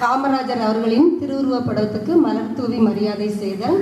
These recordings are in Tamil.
காமராஜர் அவர்களின் திருவுருவப் படத்துக்கு மலர் தூவி மரியாதை செய்தல்.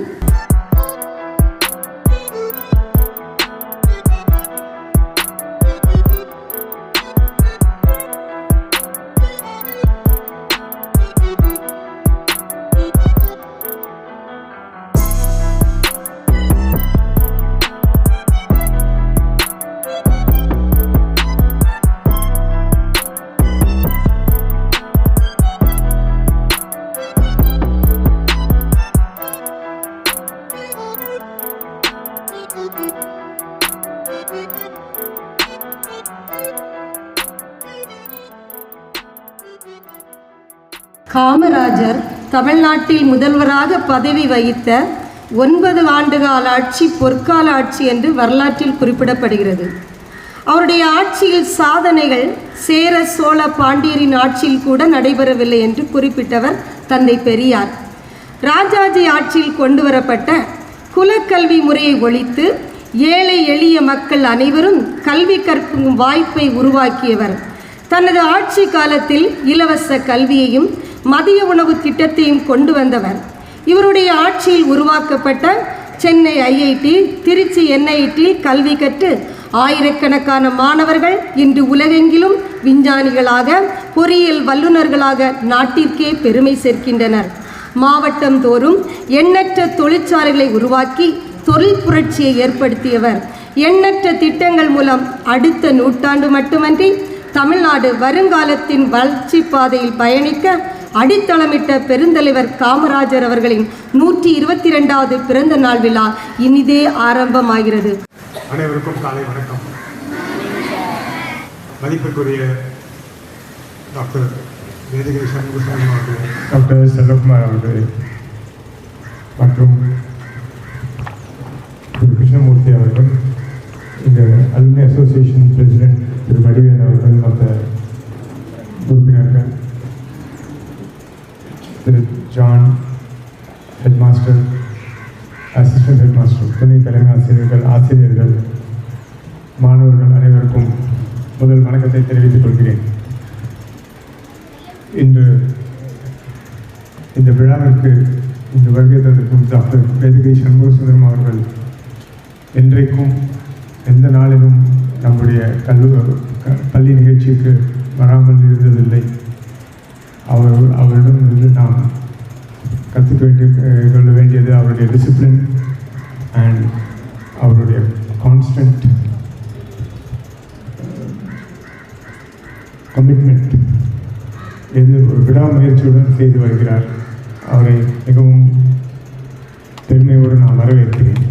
காமராஜர் தமிழ்நாட்டில் முதல்வராக பதவி வகித்த 9 ஆண்டுகால ஆட்சி பொற்கால ஆட்சி என்று வரலாற்றில் குறிப்பிடப்படுகிறது. அவருடைய ஆட்சியில் சாதனைகள் சேர சோழ பாண்டியரின் ஆட்சியில் கூட நடைபெறவில்லை என்று குறிப்பிட்டவர் தந்தை பெரியார். ராஜாஜி ஆட்சியில் கொண்டு வரப்பட்ட குலக்கல்வி முறையை ஒழித்து ஏழை எளிய மக்கள் அனைவரும் கல்வி கற்கும் வாய்ப்பை உருவாக்கியவர். தனது ஆட்சி காலத்தில் இலவச கல்வியையும் மதிய உணவு திட்டத்தையும் கொண்டு வந்தவர். இவருடைய ஆட்சியில் உருவாக்கப்பட்ட சென்னை ஐஐடி, திருச்சி NIT கல்வி கற்று ஆயிரக்கணக்கான மாணவர்கள் இன்று உலகெங்கிலும் விஞ்ஞானிகளாக, பொறியியல் வல்லுநர்களாக நாட்டிற்கே பெருமை சேர்க்கின்றனர். மாவட்டம் தோறும் எண்ணற்ற தொழிற்சாலைகளை உருவாக்கி தொழில் புரட்சியை ஏற்படுத்தியவர். எண்ணற்ற திட்டங்கள் மூலம் அடுத்த நூற்றாண்டு மட்டுமன்றி தமிழ்நாடு வருங்காலத்தின் வளர்ச்சி பாதையில் பயணிக்க அடித்தளமிட்ட பெருந்தலைவர் காமராஜர் அவர்களின் 122வது பிறந்த நாள் விழா இனிதே ஆரம்பமாகிறது. அனைவருக்கும் காலை வணக்கம். மதிப்பிற்குரிய டாக்டர் வேதகிரி சண்முகசாமி அவர்கள், டாக்டர் செல்வகுமார் அவர்கள் மற்றும் திரு கிருஷ்ணமூர்த்தி அவர்கள், இந்த அலுமினி அசோசியேஷன் பிரசிடென்ட் திரு வடிவேல் அவர்கள், மற்ற உறுப்பினர்கள், திரு ஜான் ஹெட்மாஸ்டர், அசிஸ்டன்ட் ஹெட்மாஸ்டர், துணை தலைமை ஆசிரியர்கள், ஆசிரியர்கள், மாணவர்கள் அனைவருக்கும் முதல் வணக்கத்தை தெரிவித்துக் கொள்கிறேன். இன்று இந்த விழாவிற்கு இந்த வருகை தந்திருக்கும் டாக்டர் வேதகிரி சண்முகசுந்தரம் அவர்கள் என்றைக்கும் எந்த நாளிலும் நம்முடைய பள்ளி நிகழ்ச்சிக்கு வராமல் இருந்ததில்லை. அவரிடம் இருந்து நாம் கற்றுக்கொள்ள வேண்டியது அவருடைய டிசிப்ளின் அண்ட் அவருடைய கான்ஸ்டன்ட் கமிட்மெண்ட். இது ஒரு விடாமுயற்சியுடன் செய்து வருகிறார். அவரை மிகவும் பெருமையோடு நான் வரவேற்கிறேன்.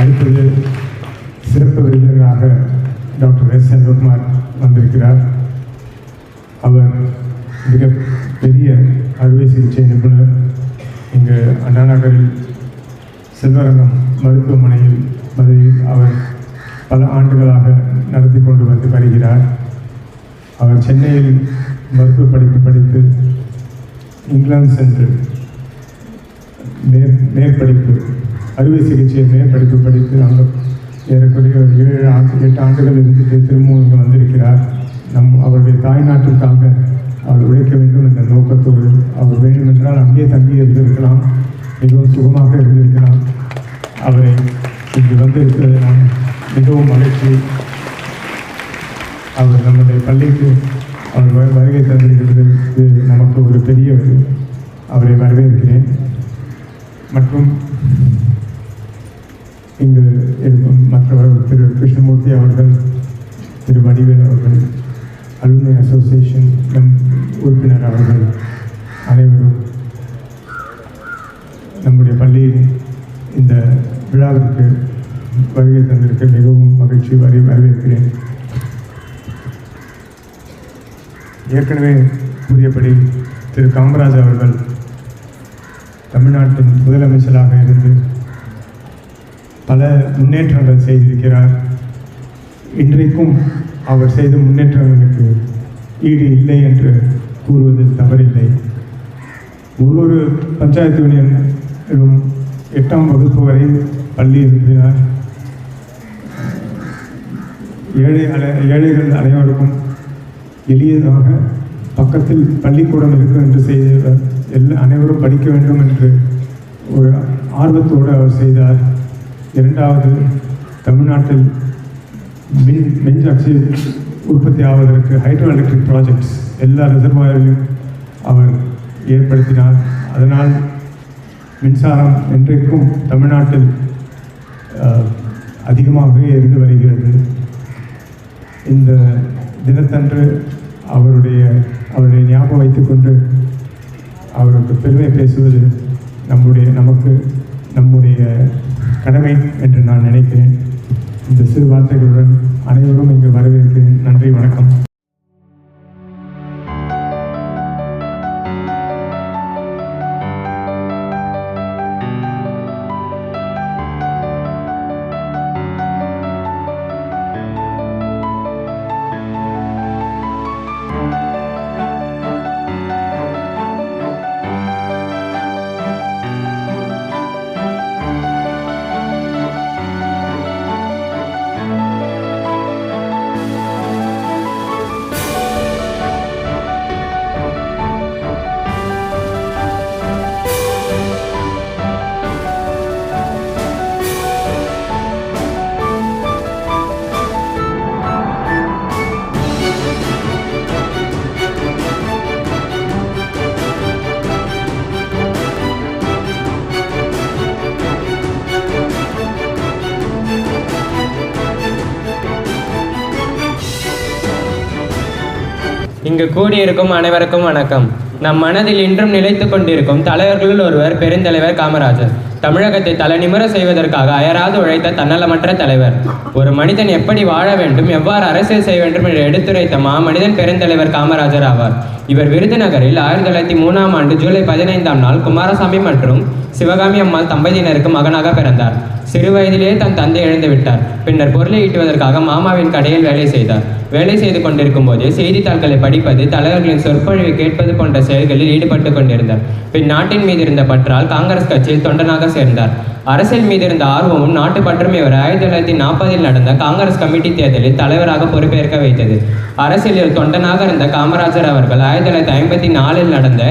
அடுத்தது சிறப்பு விருந்தினராக டாக்டர் எஸ். செல்வகுமார் வந்திருக்கிறார். அவர் மிக பெரிய அறுவை சிகிச்சை நிபுணர். இங்கு அண்ணா நகரில் செல்வரங்கம் மருத்துவமனையில் அவர் பல ஆண்டுகளாக நடத்தி கொண்டு வந்து வருகிறார். அவர் சென்னையில் மருத்துவ படிப்பு படித்து இங்கிலாந்து சென்று மேற்படிப்பு அறுவை சிகிச்சை மேற்படிப்பு படித்து அங்கே ஏறக்குறைய 7-8 ஆண்டுகள் இருந்துட்டு திரும்பவும் இங்கே வந்திருக்கிறார். அவருடைய தாய்நாட்டிற்காக அவர் உழைக்க வேண்டும் என்ற நோக்கத்தோடு அவர் வேண்டுமென்றால் அங்கே தங்கி இருந்திருக்கலாம், மிகவும் சுகமாக இருந்திருக்கலாம். அவரை இங்கு வந்திருக்கிறது நான் மிகவும் மகிழ்ச்சி. அவர் நம்முடைய பள்ளிக்கு அவர் வருகை தந்திருக்கிறது நமக்கு ஒரு பெரிய அவரை வரவேற்கிறேன். மற்றும் இங்கு இருக்கும் மற்றவர்கள் திரு கிருஷ்ணமூர்த்தி அவர்கள், திரு வடிவேல் அவர்கள், அலுமினி அசோசியேஷன் உறுப்பினர் அவர்கள் அனைவரும் நம்முடைய பள்ளியில் இந்த விழாவிற்கு வருகை தந்திருக்க மிகவும் மகிழ்ச்சி வரவேற்கிறேன். ஏற்கனவே கூறியபடி திரு காமராஜ் அவர்கள் தமிழ்நாட்டின் முதலமைச்சராக இருந்து பல முன்னேற்றங்கள் செய்திருக்கிறார். இன்றைக்கும் அவர் செய்த முன்னேற்றங்களுக்கு ஈடு இல்லை என்று கூறுவதில் தவறில்லை. ஒவ்வொரு பஞ்சாயத்து யூனியனிலும் 8ஆம் வகுப்பு வரை பள்ளி இருப்பினார். ஏழைகள் அனைவருக்கும் எளியதாக பக்கத்தில் பள்ளிக்கூடம் இருக்கும் என்று செய்தவர். அனைவரும் படிக்க வேண்டும் என்று ஒரு ஆர்வத்தோடு அவர் செய்தார். இரண்டாவது, தமிழ்நாட்டில் மின்சக்தி உற்பத்தி ஆவதற்கு ஹைட்ரோ எலக்ட்ரிக் ப்ராஜெக்ட்ஸ் எல்லா ரிசர்வாயரிலும் அவர் ஏற்படுத்தினார். அதனால் மின்சாரம் இன்றைக்கும் தமிழ்நாட்டில் அதிகமாகவே இருந்து வருகிறது. இந்த தினத்தன்று அவருடைய ஞாபகம் வைத்துக்கொண்டு அவருக்கு பெருமை பேசுவது நம்முடைய கடமை என்று நான் நினைக்கிறேன். இந்த சிறு வார்த்தைகளுடன் அனைவரும் இங்கு வரவேற்கிறேன். நன்றி, வணக்கம். இங்கு கூடியிருக்கும் அனைவருக்கும் வணக்கம். நம் மனதில் இன்றும் நிலைத்து கொண்டிருக்கும் தலைவர்களுள் ஒருவர் பெருந்தலைவர் காமராஜர். தமிழகத்தை தலைநிமிர செய்வதற்காக அயராது உழைத்த தன்னலமற்ற தலைவர். ஒரு மனிதன் எப்படி வாழ வேண்டும், எவ்வாறு அரசியல் செய்ய வேண்டும் என்று எடுத்துரைத்த மனிதன் பெருந்தலைவர் காமராஜர் ஆவார். இவர் விருதுநகரில் 1903 ஜூலை 15 குமாரசாமி மற்றும் சிவகாமி அம்மாள் தம்பதியினருக்கு மகனாக பிறந்தார். சிறு வயதிலேயே தன் தந்தை இழந்து விட்டார். பின்னர் பொருளை ஈட்டுவதற்காக மாமாவின் கடையில் வேலை செய்தார். வேலை செய்து கொண்டிருக்கும் போது செய்தித்தாள்களை படிப்பது, தலைவர்களின் சொற்பொழிவை கேட்பது போன்ற செயல்களில் ஈடுபட்டு கொண்டிருந்தார். பின் நாட்டின் மீது இருந்த பற்றால் காங்கிரஸ் கட்சியில் தொண்டனாக சேர்ந்தார். அரசியல் மீது இருந்த ஆர்வமும் நாட்டுப்பற்றும் இவர் 1940 நடந்த காங்கிரஸ் கமிட்டி தேர்தலில் தலைவராக பொறுப்பேற்க வைத்தது. அரசியலில் தொண்டனாக இருந்த காமராஜர் அவர்கள் 1954 நடந்த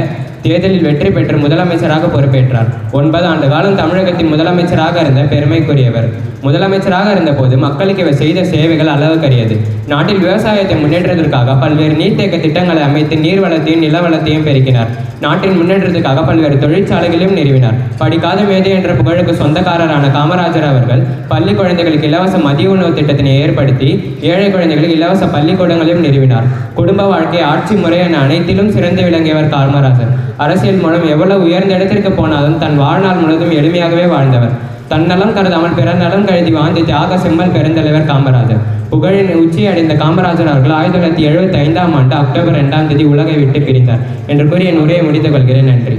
தேர்தலில் வெற்றி பெற்று முதலமைச்சராக பொறுப்பேற்றார். 9 ஆண்டு காலம் தமிழகத்தின் முதலமைச்சராக இருந்த பெருமைக்குரியவர். முதலமைச்சராக இருந்தபோது மக்களுக்கு இவர் செய்த சேவைகள் அளவுக்கரியது. நாட்டில் விவசாயத்தை முன்னேற்றத்திற்காக பல்வேறு நீர்த்தேக்க திட்டங்களை அமைத்து நீர்வளத்தையும் நிலவளத்தையும் பெருக்கினார். நாட்டின் முன்னேற்றத்துக்காக பல்வேறு தொழிற்சாலைகளையும் நிறுவினார். படிக்காத மேதை என்ற புகழுக்கு சொந்தக்காரரான காமராஜர் அவர்கள் பள்ளி குழந்தைகளுக்கு இலவச மதிய உணவு திட்டத்தினை ஏற்படுத்தி ஏழை குழந்தைகளுக்கு இலவச பள்ளிக்கூடங்களையும் நிறுவினார். குடும்ப வாழ்க்கை, ஆட்சி முறை என அனைத்திலும் சிறந்து விளங்கியவர் காமராஜர். அரசியல் மூலம் எவ்வளவு உயர்ந்த இடத்திற்கு போனாலும் தன் வாழ்நாள் முழுவதும் எளிமையாகவே வாழ்ந்தவர். தன்னலம் கருதாமல் பிற நலம் கருதி வாழ்ந்த தியாக செம்மல் பெருந்தலைவர் காமராஜர். புகழின் உச்சி அடைந்த காமராஜர் அவர்கள் 1975 அக்டோபர் 2 உலகை விட்டு பிரிந்தார் என்று கூறி என் உரையை முடித்துக் கொள்கிறேன். நன்றி.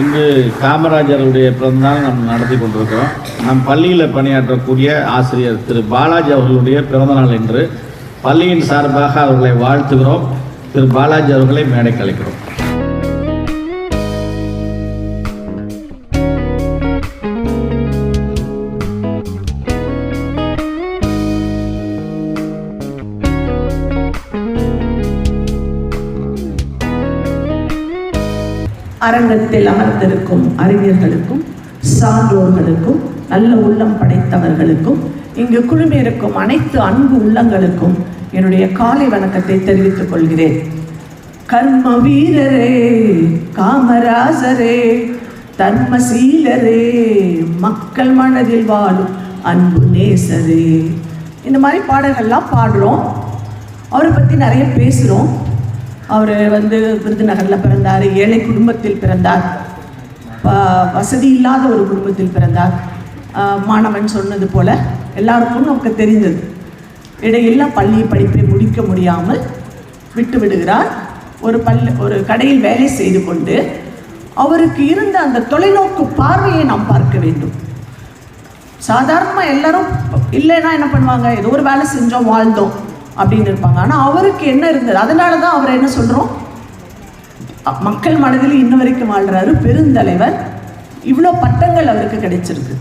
இன்று காமராஜருடைய பிறந்தநாள் நாம் நடத்தி கொண்டிருக்கிறோம். நம் பள்ளியில் பணியாற்றக்கூடிய ஆசிரியர் திரு பாலாஜி அவர்களுடைய பிறந்தநாள் என்று பள்ளியின் சார்பாக அவர்களை வாழ்த்துகிறோம். திரு பாலாஜி அவர்களை மேடைக்கு அழைக்கிறோம். அரங்கத்தில் அமர்ந்திருக்கும் அறிஞர்களுக்கும் சான்றோர்களுக்கும் நல்ல உள்ளம் படைத்தவர்களுக்கும் இங்கு குழுமியிருக்கும் அனைத்து அன்பு உள்ளங்களுக்கும் என்னுடைய காலை வணக்கத்தை தெரிவித்துக் கொள்கிறேன். கர்ம வீரரே காமராஜரே, தர்மசீலரே, மக்கள் மனதில் வாழும் அன்பு நேசரே, இந்த மாதிரி பாடல்கள்லாம் பாடுறோம். அவரை பற்றி நிறைய பேசுகிறோம். அவர் விருதுநகரில் பிறந்தார், ஏழை குடும்பத்தில் பிறந்தார், வசதி இல்லாத ஒரு குடும்பத்தில் பிறந்தார். மாணவன் சொன்னது போல் எல்லாருக்கும் நமக்கு தெரிந்தது. இடையில்லா பள்ளி படிப்பை முடிக்க முடியாமல் விட்டு விடுகிறார். ஒரு கடையில் வேலை செய்து கொண்டு அவருக்கு இருந்த அந்த தொலைநோக்கு பார்வையை நாம் பார்க்க வேண்டும். சாதாரணமாக எல்லாரும் இல்லைன்னா என்ன பண்ணுவாங்க, ஏதோ ஒரு வேலை செஞ்சோம் வாழ்ந்தோம் அப்படின்னு இருப்பாங்க. ஆனால் அவருக்கு என்ன இருந்தது, அதனால தான் அவரை என்ன சொல்கிறோம், மக்கள் மனதில் இன்ன வரைக்கும் வாழ்கிறாரு. பெருந்தலைவர். இவ்வளோ பட்டங்கள் அவருக்கு கிடைச்சிருக்கு.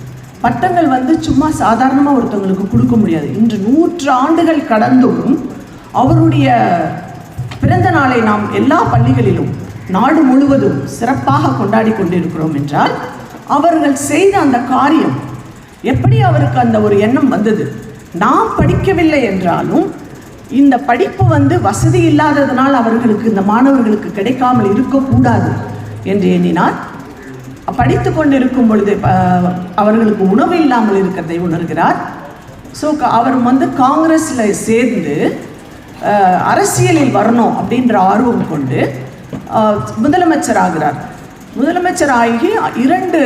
பட்டங்கள் வந்து சும்மா சாதாரணமாக ஒருத்தவங்களுக்கு கொடுக்க முடியாது. இன்று 100 ஆண்டுகள் கடந்தும் அவருடைய பிறந்த நாளை நாம் எல்லா பள்ளிகளிலும் நாடு முழுவதும் சிறப்பாக கொண்டாடி கொண்டிருக்கிறோம் என்றால் அவர்கள் செய்த அந்த காரியம் எப்படி அவருக்கு அந்த ஒரு எண்ணம் வந்தது. நாம் படிக்கவில்லை என்றாலும் இந்த படிப்பு வந்து வசதி இல்லாததனால் அவர்களுக்கு, இந்த மாணவர்களுக்கு கிடைக்காமல் இருக்கக்கூடாது என்று எண்ணினார். படித்து கொண்டிருக்கும் பொழுது அவர்களுக்கு உணவு இல்லாமல் இருக்கிறதை உணர்கிறார். ஸோ அவர் வந்து காங்கிரஸில் சேர்ந்து அரசியலில் வரணும் அப்படின்ற ஆர்வம் கொண்டு முதலமைச்சர் ஆகிறார். முதலமைச்சர் ஆகி 2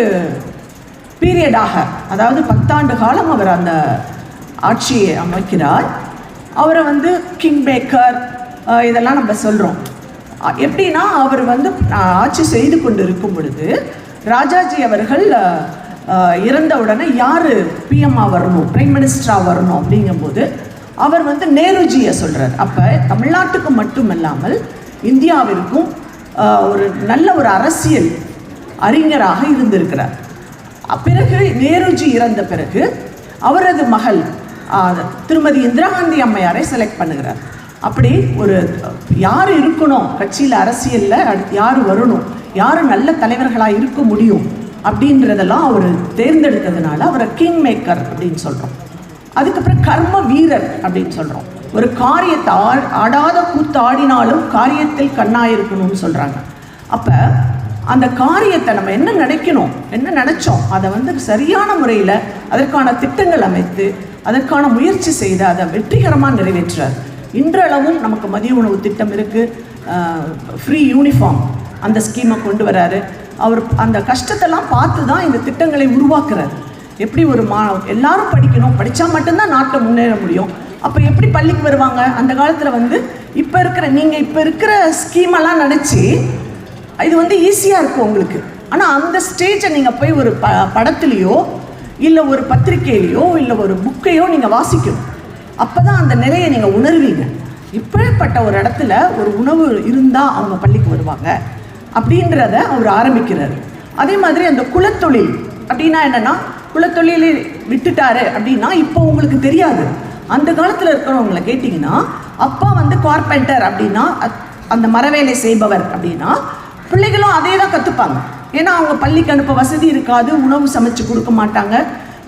பீரியடாக, அதாவது 10 ஆண்டு காலம் அவர் அந்த ஆட்சியை அமைக்கிறார். அவரை வந்து கிங் மேக்கர் இதெல்லாம் நம்ம சொல்கிறோம். எப்படின்னா அவர் வந்து ஆட்சி செய்து கொண்டு இருக்கும் பொழுது ராஜாஜி அவர்கள் இறந்த உடனே யார் பிஎம்ஆ வரணும், பிரைம் மினிஸ்டராக வரணும் அப்படிங்கும்போது அவர் வந்து நேருஜியை சொல்கிறார். அப்போ தமிழ்நாட்டுக்கு மட்டுமல்லாமல் இந்தியாவிற்கும் ஒரு நல்ல ஒரு அரசியல் அறிஞராக இருந்திருக்கிறார். பிறகு நேருஜி இறந்த பிறகு அவரது மகள் திருமதி இந்திரா காந்தி அம்மையாரை செலக்ட் பண்ணுகிறார். அப்படி ஒரு யார் இருக்கணும் கட்சியில், அரசியலில் யார் வரணும், யார் நல்ல தலைவர்களாக இருக்க முடியும் அப்படின்றதெல்லாம் அவர் தேர்ந்தெடுத்ததுனால அவரை கிங் மேக்கர் அப்படின்னு சொல்கிறோம். அதுக்கப்புறம் கர்ம வீரர் அப்படின்னு சொல்கிறோம். ஒரு காரியத்தை ஆடாத கூத்து ஆடினாலும் காரியத்தில் கண்ணாயிருக்கணும்னு சொல்கிறாங்க. அப்போ அந்த காரியத்தை நம்ம என்ன நினைக்கணும், என்ன நினச்சோம், அதை வந்து சரியான முறையில் அதற்கான திட்டங்கள் அமைத்து அதற்கான முயற்சி செய்து அதை வெற்றிகரமாக நிறைவேற்றுறார். இன்றளவும் நமக்கு மதிய உணவு திட்டம் இருக்குது, ஃப்ரீ யூனிஃபார்ம் அந்த ஸ்கீமை கொண்டு வராரு. அவர் அந்த கஷ்டத்தெல்லாம் பார்த்து தான் இந்த திட்டங்களை உருவாக்குறாரு. எப்படி ஒரு எல்லாரும் படிக்கணும், படித்தா மட்டும்தான் நாட்டை முன்னேற முடியும். அப்போ எப்படி பள்ளிக்கு வருவாங்க? அந்த காலத்தில் வந்து நீங்கள் இப்போ இருக்கிற ஸ்கீமெல்லாம் நினச்சி இது வந்து ஈஸியாக இருக்கும் உங்களுக்கு. ஆனால் அந்த ஸ்டேஜை நீங்கள் போய் ஒரு படத்துலேயோ இல்லை ஒரு பத்திரிக்கையிலையோ இல்லை ஒரு புக்கையோ நீங்கள் வாசிக்கணும். அப்போ தான் அந்த நிலையை நீங்கள் உணர்வீங்க. இப்படிப்பட்ட ஒரு இடத்துல ஒரு உணவு இருந்தால் அவங்க பள்ளிக்கு வருவாங்க அப்படின்றத அவர் ஆரம்பிக்கிறார். அதே மாதிரி அந்த குலத்தொழில் அப்படின்னா என்னென்னா, குலத்தொழிலை விட்டுட்டாரு அப்படின்னா இப்போ உங்களுக்கு தெரியாது. அந்த காலத்தில் இருக்கிறவங்களை கேட்டிங்கன்னா அப்பா வந்து கார்பெண்டர் அப்படின்னா அந்த மரவேலை செய்பவர் அப்படின்னா பிள்ளைகளும் அதே தான் கற்றுப்பாங்க. ஏன்னா அவங்க பள்ளிக்கு அனுப்ப வசதி இருக்காது, உணவு சமைச்சு கொடுக்க மாட்டாங்க.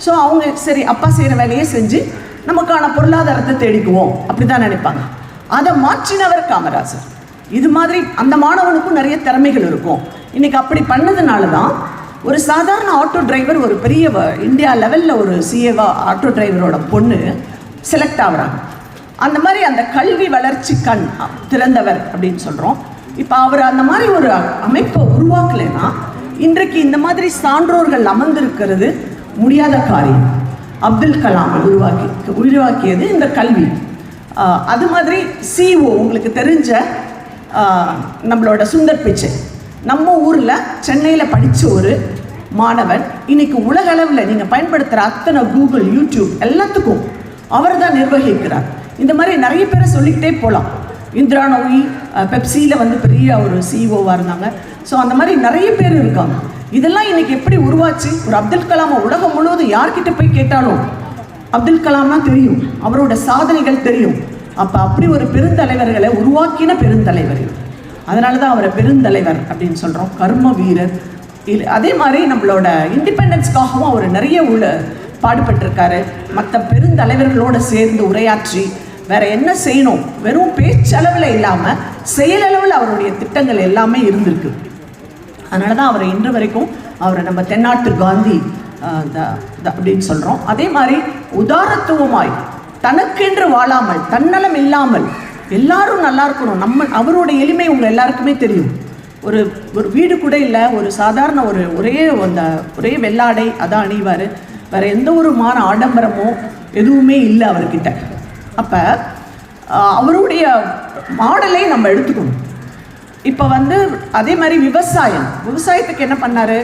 ஸோ அவங்க சரி அப்பா செய்கிற வேலையை செஞ்சு நமக்கான பொருளாதாரத்தை தேடிக்குவோம் அப்படி தான் நினைப்பாங்க. அதை மாற்றினவர் காமராஜர். இது மாதிரி அந்த மாணவனுக்கும் நிறைய திறமைகள் இருக்கும். இன்றைக்கி அப்படி பண்ணதுனால தான் ஒரு சாதாரண ஆட்டோ டிரைவர் ஒரு பெரிய இந்தியா லெவலில் ஒரு சிஏவா ஆட்டோ டிரைவரோட பொண்ணு செலக்ட் ஆகுறாங்க. அந்த மாதிரி அந்த கல்வி வளர்ச்சி கண் திறந்தவர் அப்படின்னு சொல்கிறோம். இப்போ அவர் அந்த மாதிரி ஒரு அமைப்பை உருவாக்கலைன்னா இன்றைக்கு இந்த மாதிரி சான்றோர்கள் அமர்ந்திருக்கிறது முடியாத காரியம். அப்துல் கலாம் உருவாக்கியது இந்த கல்வி. அது மாதிரி சிஓ உங்களுக்கு தெரிஞ்ச நம்மளோட சுந்தர் பிச்சை நம்ம ஊரில் சென்னையில் படித்த ஒரு மாணவன் இன்னைக்கு உலகளவில் நீங்கள் பயன்படுத்துகிற அத்தனை கூகுள், யூடியூப் எல்லாத்துக்கும் அவர் தான் நிர்வகிக்கிறார். இந்த மாதிரி நிறைய பேரை சொல்லிக்கிட்டே போகலாம். இந்திரா நோயி பெப்சியில் வந்து பெரிய ஒரு சிஇஓவாக இருந்தாங்க. ஸோ அந்த மாதிரி நிறைய பேர் இருக்காங்க. இதெல்லாம் இன்றைக்கி எப்படி உருவாச்சு? ஒரு அப்துல் கலாமை உலகம் முழுவதும் யார்கிட்ட போய் கேட்டாலும் அப்துல் கலாம்னா தெரியும், அவரோட சாதனைகள் தெரியும். அப்போ அப்படி ஒரு பெருந்தலைவர்களை உருவாக்கின பெருந்தலைவர். அதனால தான் அவரை பெருந்தலைவர் அப்படின்னு சொல்கிறோம், கர்ம வீரர். அதே மாதிரி நம்மளோட இண்டிபெண்டன்ஸ்க்காகவும் அவர் நிறைய பாடுபட்டிருக்காரு. மற்ற பெருந்தலைவர்களோடு சேர்ந்து உரையாற்றி வேற என்ன செய்யணும், வெறும் பேச்சளவில் இல்லாமல் செயலளவில் அவருடைய திட்டங்கள் எல்லாமே இருந்திருக்கு. அதனால தான் அவரை இன்று வரைக்கும் அவரை நம்ம தென்னாட்டு காந்தி அப்படின்னு சொல்கிறோம். அதே மாதிரி உதாரத்துவமாய் தனக்கென்று வாழாமல், தன்னலம் இல்லாமல் எல்லாரும் நல்லா இருக்கணும். அவரோட எளிமை உங்கள் எல்லாருக்குமே தெரியும். ஒரு வீடு கூட இல்லை, ஒரு சாதாரண ஒரே வெள்ளாடை அதான் அணிவார். வேறு எந்த ஒரு ஆடம்பரமோ எதுவுமே இல்லை அவர்கிட்ட. அப்போ அவருடைய மாடலை நம்ம எடுத்துக்கணும். இப்போ வந்து அதே மாதிரி விவசாயத்துக்கு என்ன பண்ணார்?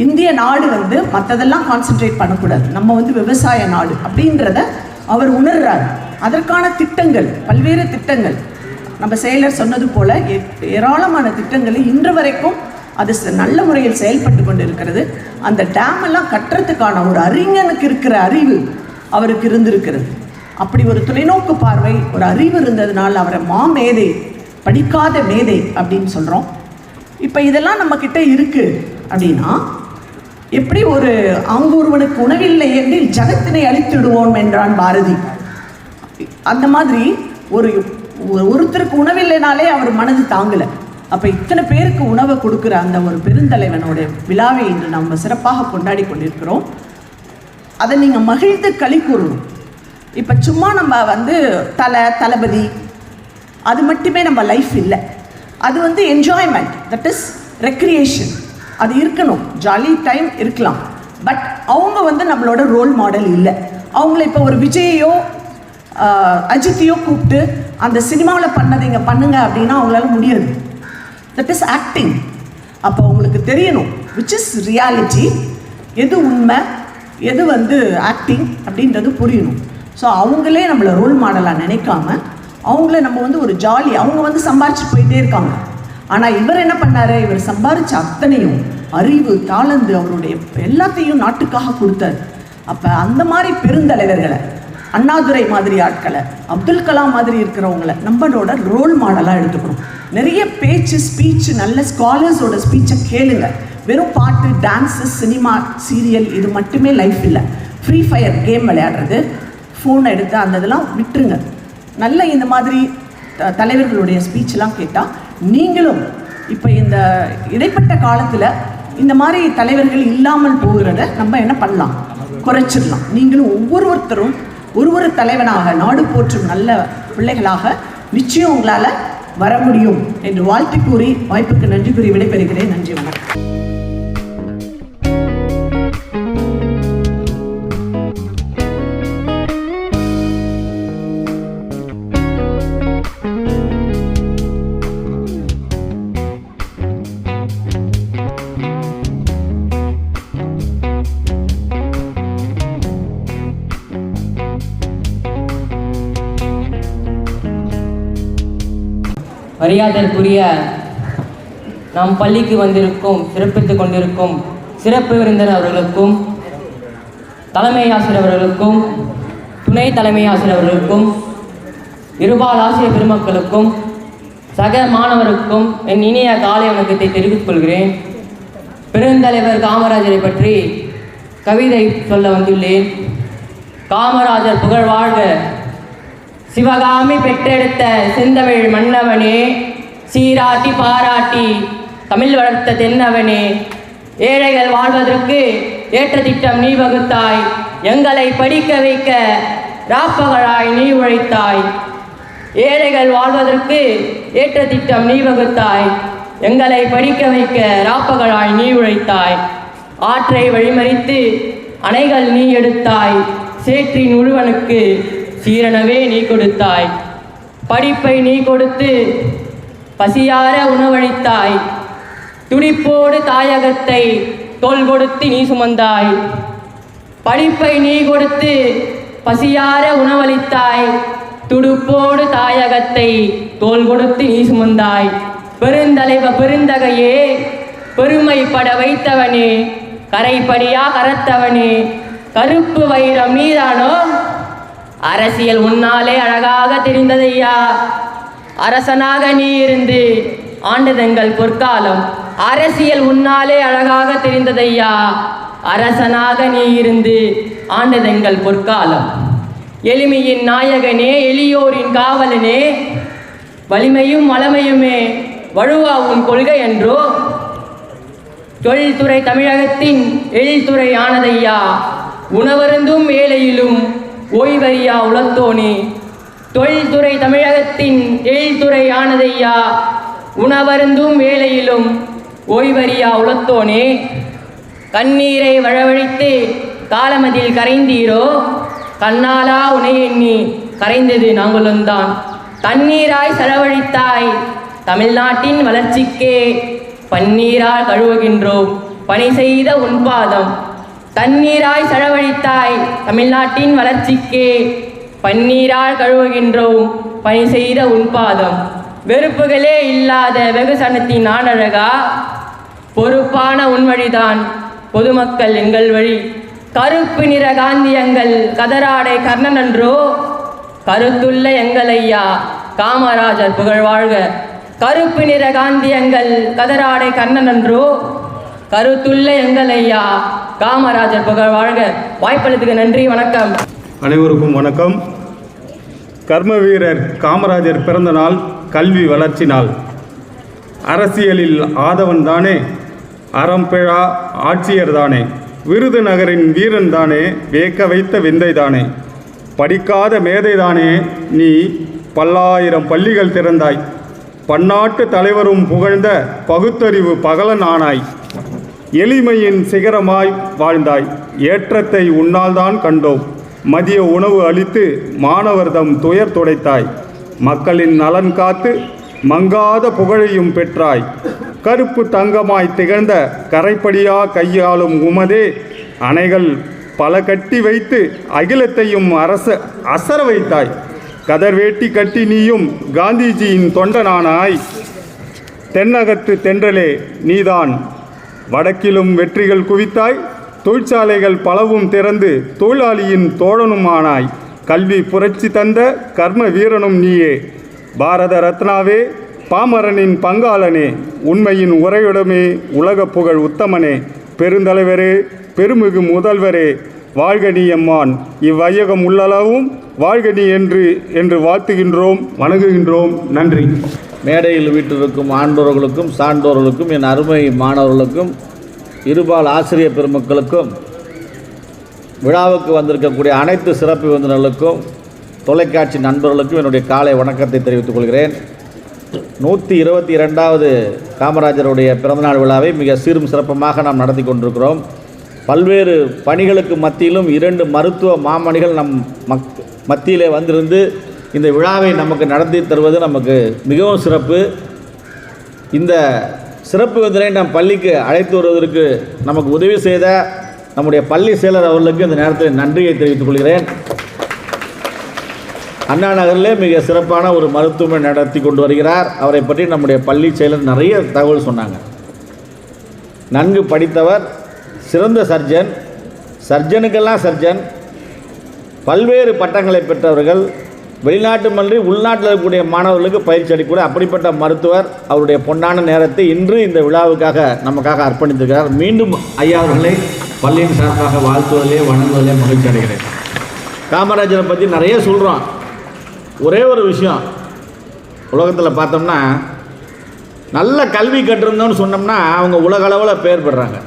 இந்திய நாடு வந்து மற்றதெல்லாம் கான்சென்ட்ரேட் பண்ணக்கூடாது, நம்ம வந்து விவசாய நாடு அப்படின்றத அவர் உணர்றார். அதற்கான திட்டங்கள், பல்வேறு திட்டங்கள், நம்ம செயலர் சொன்னது போல் ஏராளமான திட்டங்களை இன்று வரைக்கும் அது நல்ல முறையில் செயல்பட்டு கொண்டு இருக்கிறது. அந்த டேம் எல்லாம் கட்டுறதுக்கான ஒரு அறிஞனுக்கு இருக்கிற அறிவு அவருக்கு இருந்திருக்கிறது. அப்படி ஒரு தொலைநோக்கு பார்வை, ஒரு அறிவு இருந்ததுனால அவரை மாமேதை, படிக்காத மேதை அப்படின்னு சொல்கிறோம். இப்போ இதெல்லாம் நம்மக்கிட்ட இருக்குது அப்படின்னா, எப்படி ஒரு ஆங்கூர்வனுக்கு உணவில்லை என்றில் ஜகத்தினை அழித்துடுவோம் என்றான் பாரதி. அந்த மாதிரி ஒருத்தருக்கு உணவில்லைனாலே அவர் மனது தாங்கலை. அப்போ இத்தனை பேருக்கு உணவை கொடுக்குற அந்த ஒரு பெருந்தலைவனுடைய விழாவை இன்று நம்ம சிறப்பாக கொண்டாடி கொண்டிருக்கிறோம். அதை நீங்கள் மகிழ்ந்து களி கூறணும். இப்போ சும்மா நம்ம தளபதி அது மட்டுமே நம்ம லைஃப் இல்லை. அது என்ஜாய்மெண்ட், தட் இஸ் ரெக்ரியேஷன். அது இருக்கணும், ஜாலி டைம் இருக்கலாம். பட் அவங்க நம்மளோட ரோல் மாடல் இல்லை. அவங்கள இப்போ ஒரு விஜயையோ அஜித்தையோ கூப்பிட்டு அந்த சினிமாவில் பண்ணதை இங்கே பண்ணுங்க அப்படின்னா அவங்களால முடியாது. That is acting. அப்போ அவங்களுக்கு தெரியணும் விச் இஸ் ரியாலிட்டி, எது உண்மை, எது ஆக்டிங் அப்படின்றது புரியணும். ஸோ அவங்களே நம்மளை ரோல் மாடலாக நினைக்காம அவங்கள நம்ம ஒரு ஜாலி, அவங்க சம்பாரிச்சு போயிட்டே இருக்காங்க. ஆனால் இவர் என்ன பண்ணார், இவர் சம்பாரிச்ச அத்தனையும் அறிவு, தாளந்து, அவருடைய எல்லாத்தையும் நாட்டுக்காக கொடுத்தார். அப்போ அந்த மாதிரி பெருந்தலைவர்களை, அண்ணாதுரை மாதிரி ஆட்களை, அப்துல் கலாம் மாதிரி இருக்கிறவங்கள நம்மளோட ரோல் மாடலாக எடுத்துக்கணும். நிறைய பேச்சு, ஸ்பீச்சு, நல்ல ஸ்காலர்ஸோட ஸ்பீச்சை கேளுங்க. வெறும் பாட்டு, டான்ஸு, சினிமா, சீரியல் இது மட்டுமே லைஃப் இல்லை. ஃப்ரீ ஃபயர் கேம் விளையாடுறது, ஃபோனை எடுத்து அந்த இதெல்லாம் விட்டுருங்க. நல்ல இந்த மாதிரி தலைவர்களுடைய ஸ்பீச்செலாம் கேட்டால் நீங்களும் இப்போ இந்த இடைப்பட்ட காலத்தில் இந்த மாதிரி தலைவர்கள் இல்லாமல் போகிறத நம்ம என்ன பண்ணலாம், குறைச்சிடலாம். நீங்களும் ஒவ்வொருத்தரும் ஒரு தலைவனாக, நாடு போற்றும் நல்ல பிள்ளைகளாக நிச்சயம் உங்களால் வர முடியும் என்று வாழ்த்து கூறி வாய்ப்புக்கு நன்றி கூறி விடைபெறுகிறேன். நன்றி, வணக்கம். மரியாதைக்குரிய நம் பள்ளிக்கு வந்திருக்கும், சிறப்பித்துக் கொண்டிருக்கும் சிறப்பு விருந்தினர் அவர்களுக்கும், தலைமை ஆசிரியர் அவர்களுக்கும், துணை தலைமை ஆசிரியர் அவர்களுக்கும், இருபால் ஆசிரியர் பெருமக்களுக்கும், சக மாணவருக்கும் என் இனிய காலை வணக்கத்தை தெரிவித்துக் கொள்கிறேன். பெருந்தலைவர் காமராஜரை பற்றி கவிதை சொல்ல வந்துள்ளேன். காமராஜர் புகழ் வாழ்க. சிவகாமி பெற்றெடுத்த செந்தமிழ் மன்னவனே, சீராட்டி பாராட்டி தமிழ் வளர்த்த தென்னவனே, ஏழைகள் வாழ்வதற்கு ஏற்ற திட்டம் நீ வகுத்தாய், எங்களை படிக்க வைக்க ராப்பகலாய் நீ உழைத்தாய். ஏழைகள் வாழ்வதற்கு ஏற்ற திட்டம் நீ வகுத்தாய், எங்களை படிக்க வைக்க ராப்பகலாய் நீ உழைத்தாய். ஆற்றை வழிமறித்து அணைகள் நீ எடுத்தாய், சேற்றின் உழுவனுக்கு சீரணவே நீ கொடுத்தாய். படிப்பை நீ கொடுத்து பசியார உணவளித்தாய், துடிப்போடு தாயகத்தை தோள் கொடுத்து நீ சுமந்தாய். படிப்பை நீ கொடுத்து பசியார உணவளித்தாய், துடுப்போடு தாயகத்தை தோள் கொடுத்து நீ சுமந்தாய். பெருந்தலைவ பெருந்தகையே, பெருமைப்பட வைத்தவனே, கரைப்படியா கரத்தவனே, கருப்பு வைரம் நீதானோ, அரசியல் உன்னாலே அழகாக தெரிந்ததையா. அரசனாக நீ இருந்து ஆண்டதெங்கள் பொற்காலம், அரசியல் உன்னாலே அழகாக தெரிந்ததையா. அரசனாக நீ இருந்து ஆண்டதெங்கள் பொற்காலம். எளிமையின் நாயகனே, எளியோரின் காவலனே, வலிமையும் வளமையுமே வழுவா உன் கொள்கை என்றோ. தொழில்துறை தமிழகத்தின் எழில்துறை ஆனதையா, உணவருந்தும் வேளையிலும் ஓய்வறியா உளத்தோனே. தொழில்துறை தமிழகத்தின் எழில்துறை ஆனதையா, உணவருந்தும் வேளையிலும் ஓய்வறியா உளத்தோனே. கண்ணீரை வழவழித்து காலமதில் கரைந்தீரோ, கண்ணாலா உனை எண்ணி கரைந்தது நாங்களும் தான். தண்ணீராய் செலவழித்தாய் தமிழ்நாட்டின் வளர்ச்சிக்கே, பன்னீரால் கழுவுகின்றோம் பணி செய்த உன் பாதம். தண்ணீராய் செலவழித்தாய் தமிழ்நாட்டின் வளர்ச்சிக்கே, பன்னீரால் கழுவுகின்றோம் பணி செய்த உன் பாதம். வெறுப்புகளே இல்லாத வெகுசனத்தின் ஆனழகா, பொறுப்பான உன்வழிதான் பொதுமக்கள் எங்கள் வழி. கருப்பு நிற காந்தியங்கள் கதராடை கர்ணன் என்றோ, கருத்துள்ள எங்கள் ஐயா காமராஜர் புகழ் வாழ்க. கருப்பு நிற காந்தியங்கள் கதராடை கர்ணன் என்றோ, கருத்துள்ள எங்கள் ஐயா காமராஜர் புகழ் வாழ்க. வாய்ப்பளித்துக்கு நன்றி, வணக்கம். அனைவருக்கும் வணக்கம். கர்ம வீரர் காமராஜர் பிறந்த நாள் கல்வி வளர்ச்சி நாள். அரசியலில் ஆதவன் தானே, அறம்பிழா ஆட்சியர் தானே, விருதுநகரின் வீரன் தானே, வியக்க வைத்த விந்தை தானே, படிக்காத மேதை தானே நீ, பல்லாயிரம் பள்ளிகள் திறந்தாய், பன்னாட்டு தலைவரும் புகழ்ந்த பகுத்தறிவு பகலன் ஆனாய், எளிமையின் சிகரமாய் வாழ்ந்தாய், ஏற்றத்தை உன்னால்தான் கண்டோம், மதிய உணவு அளித்து மாணவர்தம் துயர் துடைத்தாய், மக்களின் நலன் காத்து மங்காத புகழையும் பெற்றாய், கருப்பு தங்கமாய் திகழ்ந்த கரைப்படியா கையாளும் உமதே அணைகள் பல கட்டி வைத்து அகிலத்தையும் அசர வைத்தாய், கதர்வேட்டி கட்டி நீயும் காந்திஜியின் தொண்டனானாய், தென்னகத்து தென்றலே நீதான் வடக்கிலும் வெற்றிகள் குவித்தாய், தொழிற்சாலைகள் பலவும் திறந்து தொழிலாளியின் தோழனுமானாய், கல்வி புரட்சி தந்த கர்ம வீரனும் நீயே, பாரத ரத்னாவே பாமரனின் பங்காளனே, உண்மையின் உரையுடமே உலக புகழ் உத்தமனே, பெருந்தலைவரே பெருமிகு முதல்வரே, வாழ்க நீ எம்மான், இவ்வையகம் உள்ளளவும் வாழ்க நீ என்று வாழ்த்துகின்றோம், வணங்குகின்றோம். நன்றி. மேடையில் வீட்டிற்கும் ஆண்டோர்களுக்கும் சான்றோர்களுக்கும் என் அருமை மாணவர்களுக்கும் இருபால் ஆசிரியர் பெருமக்களுக்கும் விழாவுக்கு வந்திருக்கக்கூடிய அனைத்து சிறப்பு விருந்தினர்களுக்கும் தொலைக்காட்சி நண்பர்களுக்கும் என்னுடைய காலை வணக்கத்தை தெரிவித்துக் கொள்கிறேன். 122வது காமராஜருடைய பிறந்தநாள் விழாவை மிக சீரும் சிறப்பமாக நாம் நடத்தி கொண்டிருக்கிறோம். பல்வேறு பணிகளுக்கு மத்தியிலும் 2 மருத்துவ மாமணிகள் நம் மத்தியிலே வந்திருந்து இந்த விழாவை நமக்கு நடத்தி தருவது நமக்கு மிகவும் சிறப்பு. இந்த சிறப்பு விருந்தினை நம் பள்ளிக்கு அழைத்து வருவதற்கு நமக்கு உதவி செய்த நம்முடைய பள்ளி செயலர் அவர்களுக்கு இந்த நேரத்தில் நன்றியை தெரிவித்துக் கொள்கிறேன். அண்ணா நகரிலே மிக சிறப்பான ஒரு மருத்துவமனை நடத்தி கொண்டு வருகிறார். அவரை பற்றி நம்முடைய பள்ளி செயலர் நிறைய தகவல் சொன்னாங்க. நன்கு படித்தவர், சிறந்த சர்ஜன், சர்ஜனுக்கெல்லாம் சர்ஜன், பல்வேறு பட்டங்களை பெற்றவர்கள், வெளிநாட்டு மன்றி உள்நாட்டில் இருக்கக்கூடிய மாணவர்களுக்கு பயிற்சி அளிக்கூட அப்படிப்பட்ட மருத்துவர். அவருடைய பொன்னான நேரத்தை இன்று இந்த விழாவுக்காக நமக்காக அர்ப்பணித்திருக்கிறார். மீண்டும் ஐயா அவர்களை பள்ளியின் சார்பாக வாழ்த்துவதிலே வணங்குவதிலே மகிழ்ச்சி அடைகிறேன். காமராஜரை பற்றி நிறைய சொல்கிறோம். ஒரே ஒரு விஷயம், உலகத்தில் பார்த்தோம்னா நல்ல கல்வி கற்றிருந்தோன்னு சொன்னோம்னா அவங்க உலக அளவில் பெயர் பெறுறாங்க.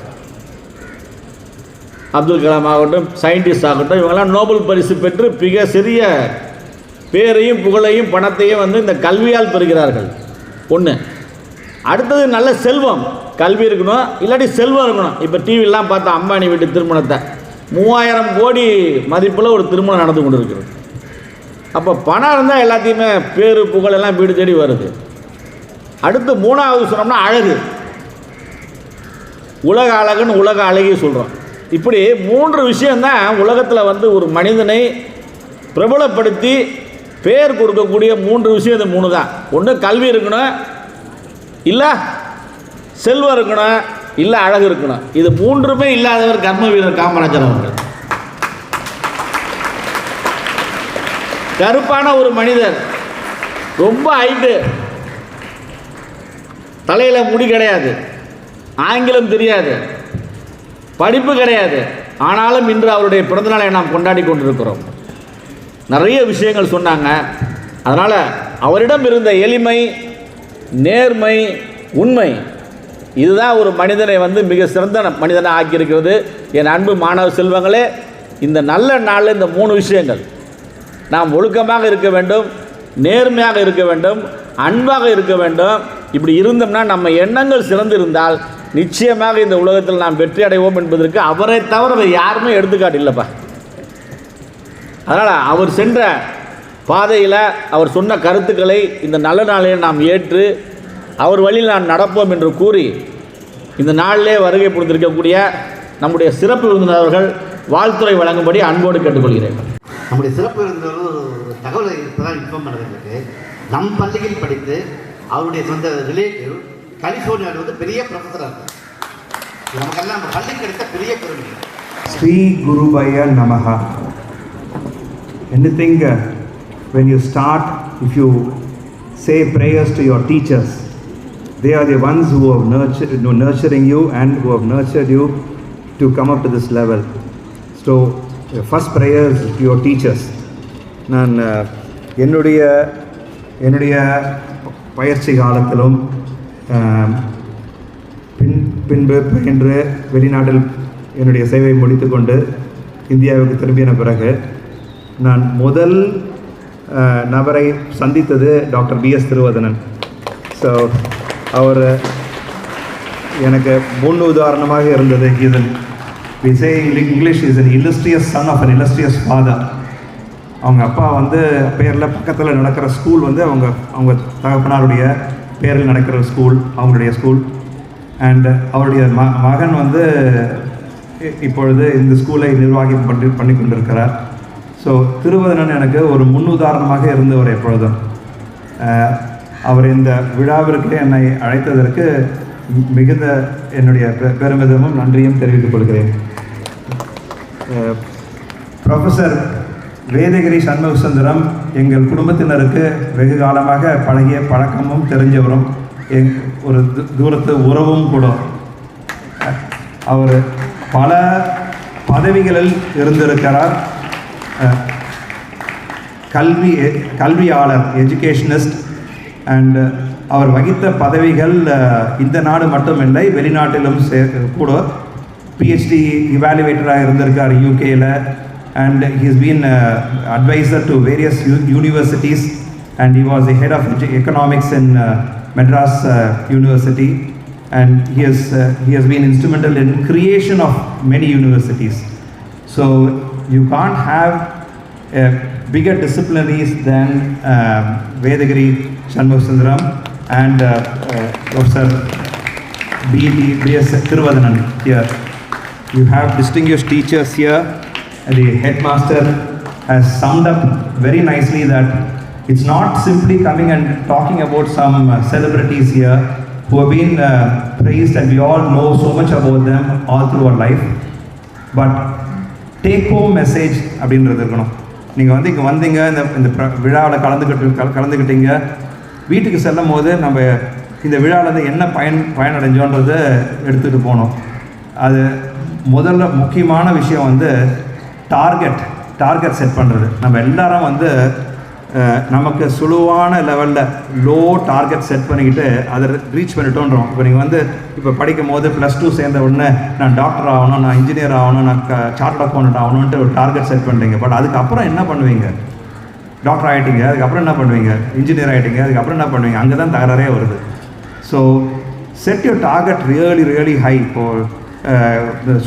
அப்துல் கலாம் ஆகட்டும், சயின்டிஸ்ட் ஆகட்டும், இவங்கெல்லாம் நோபல் பரிசு பெற்று மிக சிறிய பேரையும் புகழையும் பணத்தையும் இந்த கல்வியால் பெறுகிறார்கள். ஒன்று. அடுத்தது நல்ல செல்வம், கல்வி இருக்கணும், இல்லாட்டி செல்வம் இருக்கணும். இப்போ டிவிலாம் பார்த்தா அம்பானி வீட்டு திருமணத்தை 3000 கோடி மதிப்பில் ஒரு திருமணம் நடந்து கொண்டு இருக்கிறது. அப்போ பணம் இருந்தால் எல்லாத்தையுமே பேரு புகழ் எல்லாம் வீடு தேடி வருது. அடுத்து 3வது சொன்னோம்னா அழகு, உலக அழகுன்னு உலக அழகி சொல்கிறோம். இப்படி 3 விஷயந்தான் உலகத்தில் ஒரு மனிதனை பிரபலப்படுத்தி பேர் கொடுக்கக்கூடிய 3 விஷயம். இது 3 தான். ஒன்று கல்வி இருக்கணும், இல்லை செல்வம் இருக்கணும், இல்லை அழகு இருக்கணும். இது 3மே இல்லாதவர் கர்ம வீரர் காமராஜர் அவர்கள். கருப்பான ஒரு மனிதர், ரொம்ப ஹைட்டு, தலையில் முடி கிடையாது, ஆங்கிலம் தெரியாது, படிப்பு கிடையாது. ஆனாலும் இன்று அவருடைய பிறந்தநாளை நாம் கொண்டாடி கொண்டிருக்கிறோம். நிறைய விஷயங்கள் சொன்னாங்க. அதனால் அவரிடம் இருந்த எளிமை, நேர்மை, உண்மை, இதுதான் ஒரு மனிதனை மிக சிறந்த மனிதனை ஆக்கியிருக்கிறது. என் அன்பு மாணவ செல்வங்களே, இந்த நல்ல நாளில் இந்த 3 விஷயங்கள் நாம் ஒழுக்கமாக இருக்க வேண்டும், நேர்மையாக இருக்க வேண்டும், அன்பாக இருக்க வேண்டும். இப்படி இருந்தோம்னா நம்ம எண்ணங்கள் சிறந்து இருந்தால் நிச்சயமாக இந்த உலகத்தில் நாம் வெற்றி அடைவோம் என்பதற்கு அவரை தவிர யாருமே எடுத்துக்காட்டு இல்லைப்பா. அதனால் அவர் சென்ற பாதையில் அவர் சொன்ன கருத்துக்களை இந்த நல்ல நாளில் நாம் ஏற்று அவர் வழியில் நாம் நடப்போம் என்று கூறி இந்த நாளிலே வருகை புரிந்திருக்கக்கூடிய நம்முடைய சிறப்பு விருந்தினர்கள் வாழ்த்துறை வழங்கும்படி அன்போடு கேட்டுக்கொள்கிறேன். நம்முடைய சிறப்பு விருந்தினர் ஒரு தகவலை இப்போதான் இன்ஃபார்ம் பண்ணுறதுக்கு, நம் பள்ளியில் படித்து அவருடைய சொந்த ரிலேட்டிவ் கலிஃபோர்னியாவில் பெரிய ப்ரொஃபஸராக இருக்கார். நமக்கெல்லாம் நம்ம பள்ளி கிடைத்த பெரிய பெருமை. Sri Gurubaya Namaha. Anything when you start, if you say prayers to your teachers, they are the ones who have nurturing you and who have nurtured you to come up to this level. So first prayers to your teachers. நான் என்னுடைய பயிற்சி காலத்திலும் பின்பு பயின்று வெளிநாட்டில் என்னுடைய சேவையை முடித்துக்கொண்டு இந்தியாவுக்கு திரும்பின பிறகு நான் முதல் நபரை சந்தித்தது டாக்டர் பிஎஸ் திருவதனன். ஸோ அவர் எனக்கு முன் உதாரணமாக இருந்தது. English is an illustrious son of an illustrious father. அவங்க அப்பா வந்து பேரில் பக்கத்தில் நடக்கிற ஸ்கூல் வந்து அவங்க தகப்பனாருடைய பேரில் நடக்கிற ஸ்கூல், அவங்களுடைய ஸ்கூல். அண்ட் அவருடைய மகன் வந்து இப்பொழுது இந்த ஸ்கூலை நிர்வாகம் பண்ணி கொண்டிருக்கிறார். ஸோ திருவதனன் எனக்கு ஒரு முன்னுதாரணமாக இருந்தவர் எப்பொழுதும். அவர் இந்த விழாவிற்கு என்னை அழைத்ததற்கு மிகுந்த என்னுடைய பெருமிதமும் நன்றியும் தெரிவித்துக் கொள்கிறேன். ப்ரொஃபஸர் வேதகிரி சண்முகசுந்தரம் எங்கள் குடும்பத்தினருக்கு வெகு காலமாக பழகிய பழக்கமும் தெரிஞ்சவரும் ஒரு தூரத்து உறவும் கூட. அவர் பல பதவிகளில் இருந்திருக்கிறார். கல்வியாளர், எஜுகேஷனிஸ்ட். அண்ட் அவர் வகித்த பதவிகள் இந்த நாடு மட்டுமில்லை, வெளிநாட்டிலும் கூட. பிஹெச்டி இவாலுவேட்டராக இருந்திருக்கார் யூகேயில். and he has been advisor to various universities, and he was the head of economics in Madras University, and he has been instrumental in creation of many universities. So you can't have bigger disciplinaries than Vedagiri Shanmugasundaram and Professor B.S. Thiruvadanan here. You have distinguished teachers here. The headmaster has summed up very nicely that it's not simply coming and talking about some celebrities here who have been praised, and we all know so much about them all through our life, but take home message அப்படின்றது இருக்கணும். நீங்கள் வந்து இங்கே வந்தீங்க, இந்த விழாவில் கலந்துக்கிட்டீங்க, வீட்டுக்கு செல்லும் போது நம்ம இந்த விழாவில் என்ன பயனடைஞ்சோன்றதை எடுத்துகிட்டு போகணும். அது முதல்ல முக்கியமான விஷயம் வந்து டார்கெட் செட் பண்ணுறது. நம்ம எல்லாரும் வந்து நமக்கு சுழுவான லெவலில் லோ டார்கெட் செட் பண்ணிக்கிட்டு அதை ரீச் பண்ணிட்டோன்றோம். இப்போ நீங்கள் வந்து இப்போ படிக்கும் போது +2 சேர்ந்த உடனே நான் டாக்டர் ஆகணும், நான் இன்ஜினியர் ஆகணும், நான் சார்ட்டர்ட் அக்கௌண்டன்ட் ஆகணுன்ட்டு ஒரு டார்கெட் செட் பண்ணுறீங்க. பட் அதுக்கப்புறம் என்ன பண்ணுவீங்க? டாக்டர் ஆகிட்டீங்க, அதுக்கப்புறம் என்ன பண்ணுவீங்க? இன்ஜினியர் ஆகிட்டீங்க, அதுக்கப்புறம் என்ன பண்ணுவீங்க? அங்கே தான் தகராறே வருது. So set your target really high. இப்போது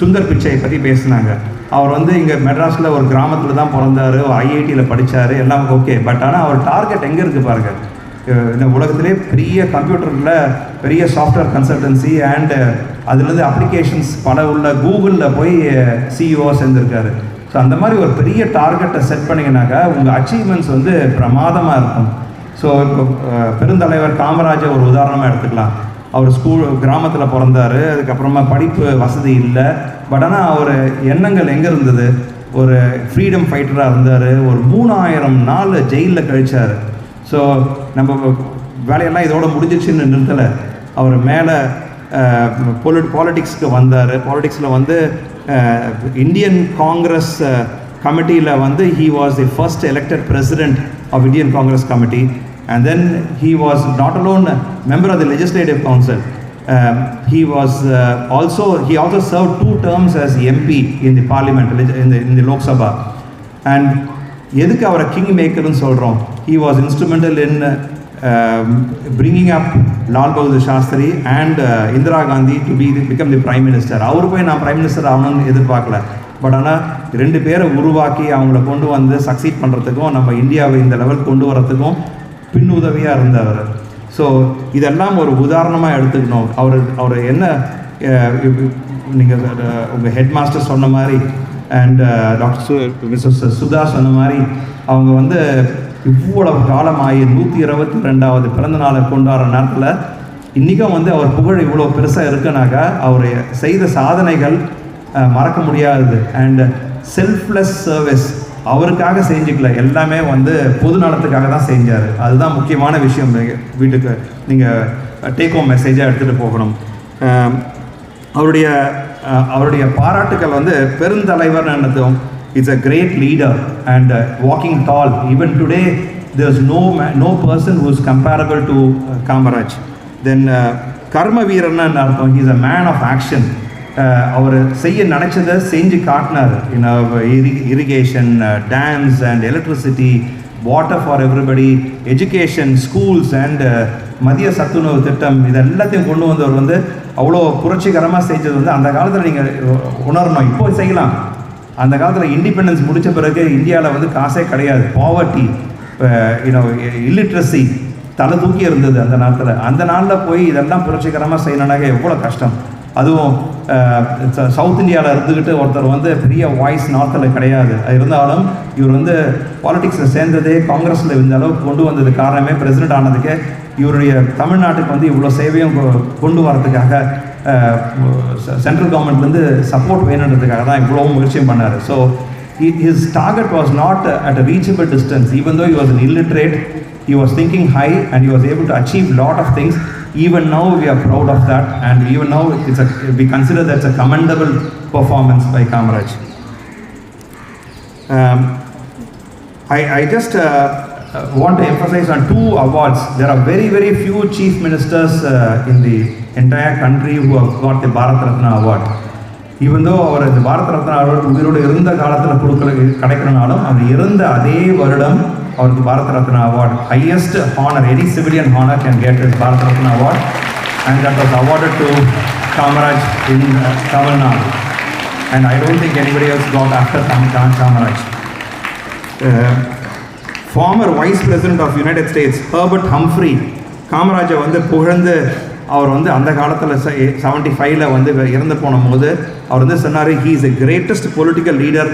சுந்தர் பிச்சை பற்றி பேசினாங்க. அவர் வந்து இங்கே மெட்ராஸில் ஒரு கிராமத்தில் தான் பிறந்தார், ஒரு ஐஐடியில் படித்தார், எல்லாம் ஓகே. பட் ஆனால் அவர் டார்கெட் எங்கே இருக்குது பாருங்கள். இந்த உலகத்திலே பெரிய கம்ப்யூட்டரில் பெரிய சாஃப்ட்வேர் கன்சல்டன்சி அண்ட் அதுலேருந்து அப்ளிகேஷன்ஸ் பல உள்ள கூகுளில் போய் சிஇஓ சேர்ந்துருக்காரு. ஸோ அந்த மாதிரி ஒரு பெரிய டார்கெட்டை செட் பண்ணிங்கனாக்கா உங்கள் அச்சீவ்மெண்ட்ஸ் வந்து பிரமாதமாக இருக்கும். ஸோ இப்போ பெருந்தலைவர் காமராஜர் ஒரு உதாரணமாக எடுத்துக்கலாம். அவர் கிராமத்தில் பிறந்தார், அதுக்கப்புறமா படிப்பு வசதி இல்லை. பட் ஆனால் அவர் எண்ணங்கள் எங்கே இருந்தது? ஒரு ஃப்ரீடம் ஃபைட்டராக இருந்தார். ஒரு 3000 நாள் ஜெயிலில் கழித்தார். ஸோ நம்ம வேலையெல்லாம் இதோட முடிஞ்சிச்சுன்னு நிறுத்தலை. அவர் மேலே பாலிட்டிக்ஸ்க்கு வந்தார். பாலிட்டிக்ஸில் வந்து இந்தியன் காங்கிரஸ் கமிட்டியில் வந்து he was the first elected president of Indian Congress Committee. And then he was not alone a member of the Legislative Council. He also served 2 terms as MP in the Parliament, in the Lok Sabha. And எதுக்கு அவரை கிங் மேக்கர்னு சொல்கிறோம்? He was instrumental in bringing up Lal Bahadur Shastri and Indira Gandhi to become the Prime Minister. அவர் போய் நான் Prime Minister ஆகணும்னு எதிர்பார்க்கல. பட் ஆனால் 2 பேரை உருவாக்கி அவங்கள கொண்டு வந்து சக்சீட் பண்ணுறதுக்கும் நம்ம இந்தியாவை இந்த லெவல் கொண்டு வரத்துக்கும் பின்னுதவியாக இருந்தவர். ஸோ இதெல்லாம் ஒரு உதாரணமாக எடுத்துக்கணும். அவர் என்ன நீங்கள் உங்கள் ஹெட் மாஸ்டர் சொன்ன மாதிரி அண்ட் மிஸ்ஸஸ் சுதா சொன்ன மாதிரி அவங்க வந்து இவ்வளவு காலமாகி 122வது பிறந்த நாளை கொண்டாடுற நேரத்தில் இன்றைக்கும் வந்து அவர் புகழ் இவ்வளோ பெருசாக இருக்குனாக்கா அவர் செய்த சாதனைகள் மறக்க முடியாதது. அண்ட் செல்ஃப்லெஸ் சர்வீஸ், அவருக்காக செஞ்சுக்கல, எல்லாமே வந்து பொது நலத்துக்காக தான் செஞ்சார். அதுதான் முக்கியமான விஷயம். வீட்டுக்கு நீங்கள் டேக் ஹோம் மெசேஜாக எடுத்துகிட்டு போகணும். அவருடைய பாராட்டுக்கள் வந்து பெருந்தலைவர் என்னதும், it's a great leader and walking tall. Even today there's no person who is comparable to Kamaraj. Then கர்ம வீரன் அர்த்தம், he is a man of action. அவர் செய்ய நினச்சதை செஞ்சு காட்டினார். Irrigation, dams and electricity, water for everybody, education, schools and மதிய சத்துணவு திட்டம், இது எல்லாத்தையும் கொண்டு வந்தவர் வந்து அவ்வளோ புரட்சிகரமாக செஞ்சது வந்து அந்த காலத்தில் நீங்கள் உணரணும். இப்போ செய்யலாம். அந்த காலத்தில் இண்டிபெண்டன்ஸ் முடித்த பிறகு இந்தியாவில் வந்து காசே கிடையாது. பாவர்ட்டி, இல்லிட்ரஸி தலை தூக்கி இருந்தது அந்த நேரத்தில். அந்த நாளில் போய் இதெல்லாம் புரட்சிகரமாக செய்யணுன்னாக்க எவ்வளோ கஷ்டம். அதுவும் சவுத் இந்தியாவில் இருந்துக்கிட்டு ஒருத்தர் வந்து பெரிய வாய்ஸ் நார்த்தில் கிடையாது. இருந்தாலும் இவர் வந்து பாலிடிக்ஸில் சேர்ந்ததே காங்கிரஸில் இந்த அளவுக்கு கொண்டு வந்தது காரணமே பிரசிடென்ட் ஆனதுக்கு இவருடைய தமிழ்நாட்டுக்கு வந்து இவ்வளோ சேவையும் கொண்டு வரதுக்காக சென்ட்ரல் கவர்மெண்ட்லேருந்து சப்போர்ட் வேணுன்றதுக்காக தான் இவ்வளோ முயற்சியும் பண்ணார். So his target was not at a reachable distance. Even though he was an illiterate, he was thinking high and he was able to achieve a lot of things. Even now we are proud of that, and even now we consider that's a commendable performance by Kamaraj. I just want to emphasize on two awards. There are very, very few chief ministers in the entire country who have got the Bharat Ratna award. Even though அவர் இந்த பாரத் ரத்னா அவார்டு உயிரோடு இருந்த காலத்தில் கிடைக்கணும்னாலும் அவர் இருந்த அதே வருடம் அவருக்கு Bharat Ratna award, highest honour any civilian honour can get is Bharat Ratna award, and that was awarded to Kamaraj in Tamil Nadu. And I don't think anybody else God after Kamaraj. Farmer vice president of United states Herbert Humphry காமராஜை வந்து புகழ்ந்து அவர் வந்து அந்த காலத்தில் 75ல் வந்து இறந்து போன போது அவர் வந்து சொன்னார், he is the greatest political leader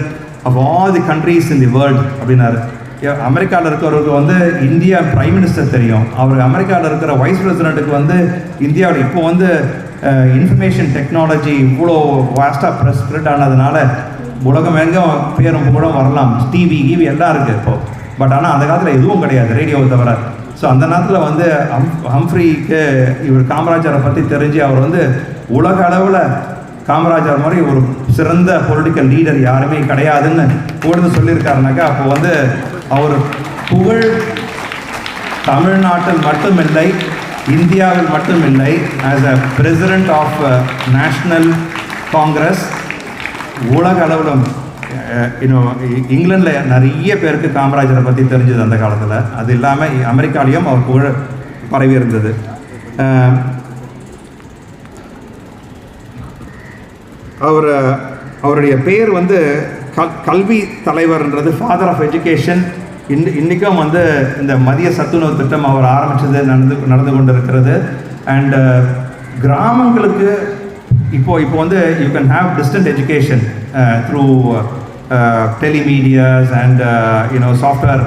of all the countries in the world அப்படின்னாரு. அமெரிக்காவில் இருக்கிறவருக்கு வந்து இந்தியா பிரைம் மினிஸ்டர் தெரியும். அவர் அமெரிக்காவில் இருக்கிற வைஸ் பிரசிடெண்ட்டுக்கு வந்து இந்தியாவில் இப்போ வந்து இன்ஃபர்மேஷன் டெக்னாலஜி இவ்வளோ வாஸ்டாக ஸ்ப்ரெட் ஆனதுனால உலகம் எங்கும் பேரும் புகழும் வரலாம், டிவி எல்லாம் இருக்குது இப்போ. பட் ஆனால் அந்த காலத்தில் எதுவும் கிடையாது, ரேடியோவை தவிர. ஸோ அந்த நேரத்தில் வந்து ஹம்ஃப்ரிக்கு இவர் காமராஜரை பற்றி தெரிஞ்சு அவர் வந்து உலக அளவில் காமராஜர் மாதிரி ஒரு சிறந்த பொலிட்டிக்கல் லீடர் யாருமே கிடையாதுன்னு கூடது சொல்லியிருக்காருனாக்கா, அப்போ வந்து அவர் புகழ் தமிழ்நாட்டில் மட்டுமில்லை, இந்தியாவில் மட்டுமில்லை, as a president of national congress உலக அளவிலும் இங்கிலாண்டில் நிறைய பேருக்கு காமராஜரை பற்றி தெரிஞ்சது அந்த காலத்தில். அது இல்லாமல் அமெரிக்காலையும் அவர் புகழ் பரவி இருந்தது. அவருடைய பேர் வந்து கல்வி தலைவர்ன்றது, ஃபாதர் ஆஃப் எஜுகேஷன். இன்றைக்கும் வந்து இந்த மதிய சத்துணவு திட்டம் அவர் ஆரம்பித்தது நடந்து கொண்டு இருக்கிறது. அண்ட் கிராமங்களுக்கு இப்போ வந்து you can have distant education through telemedias and software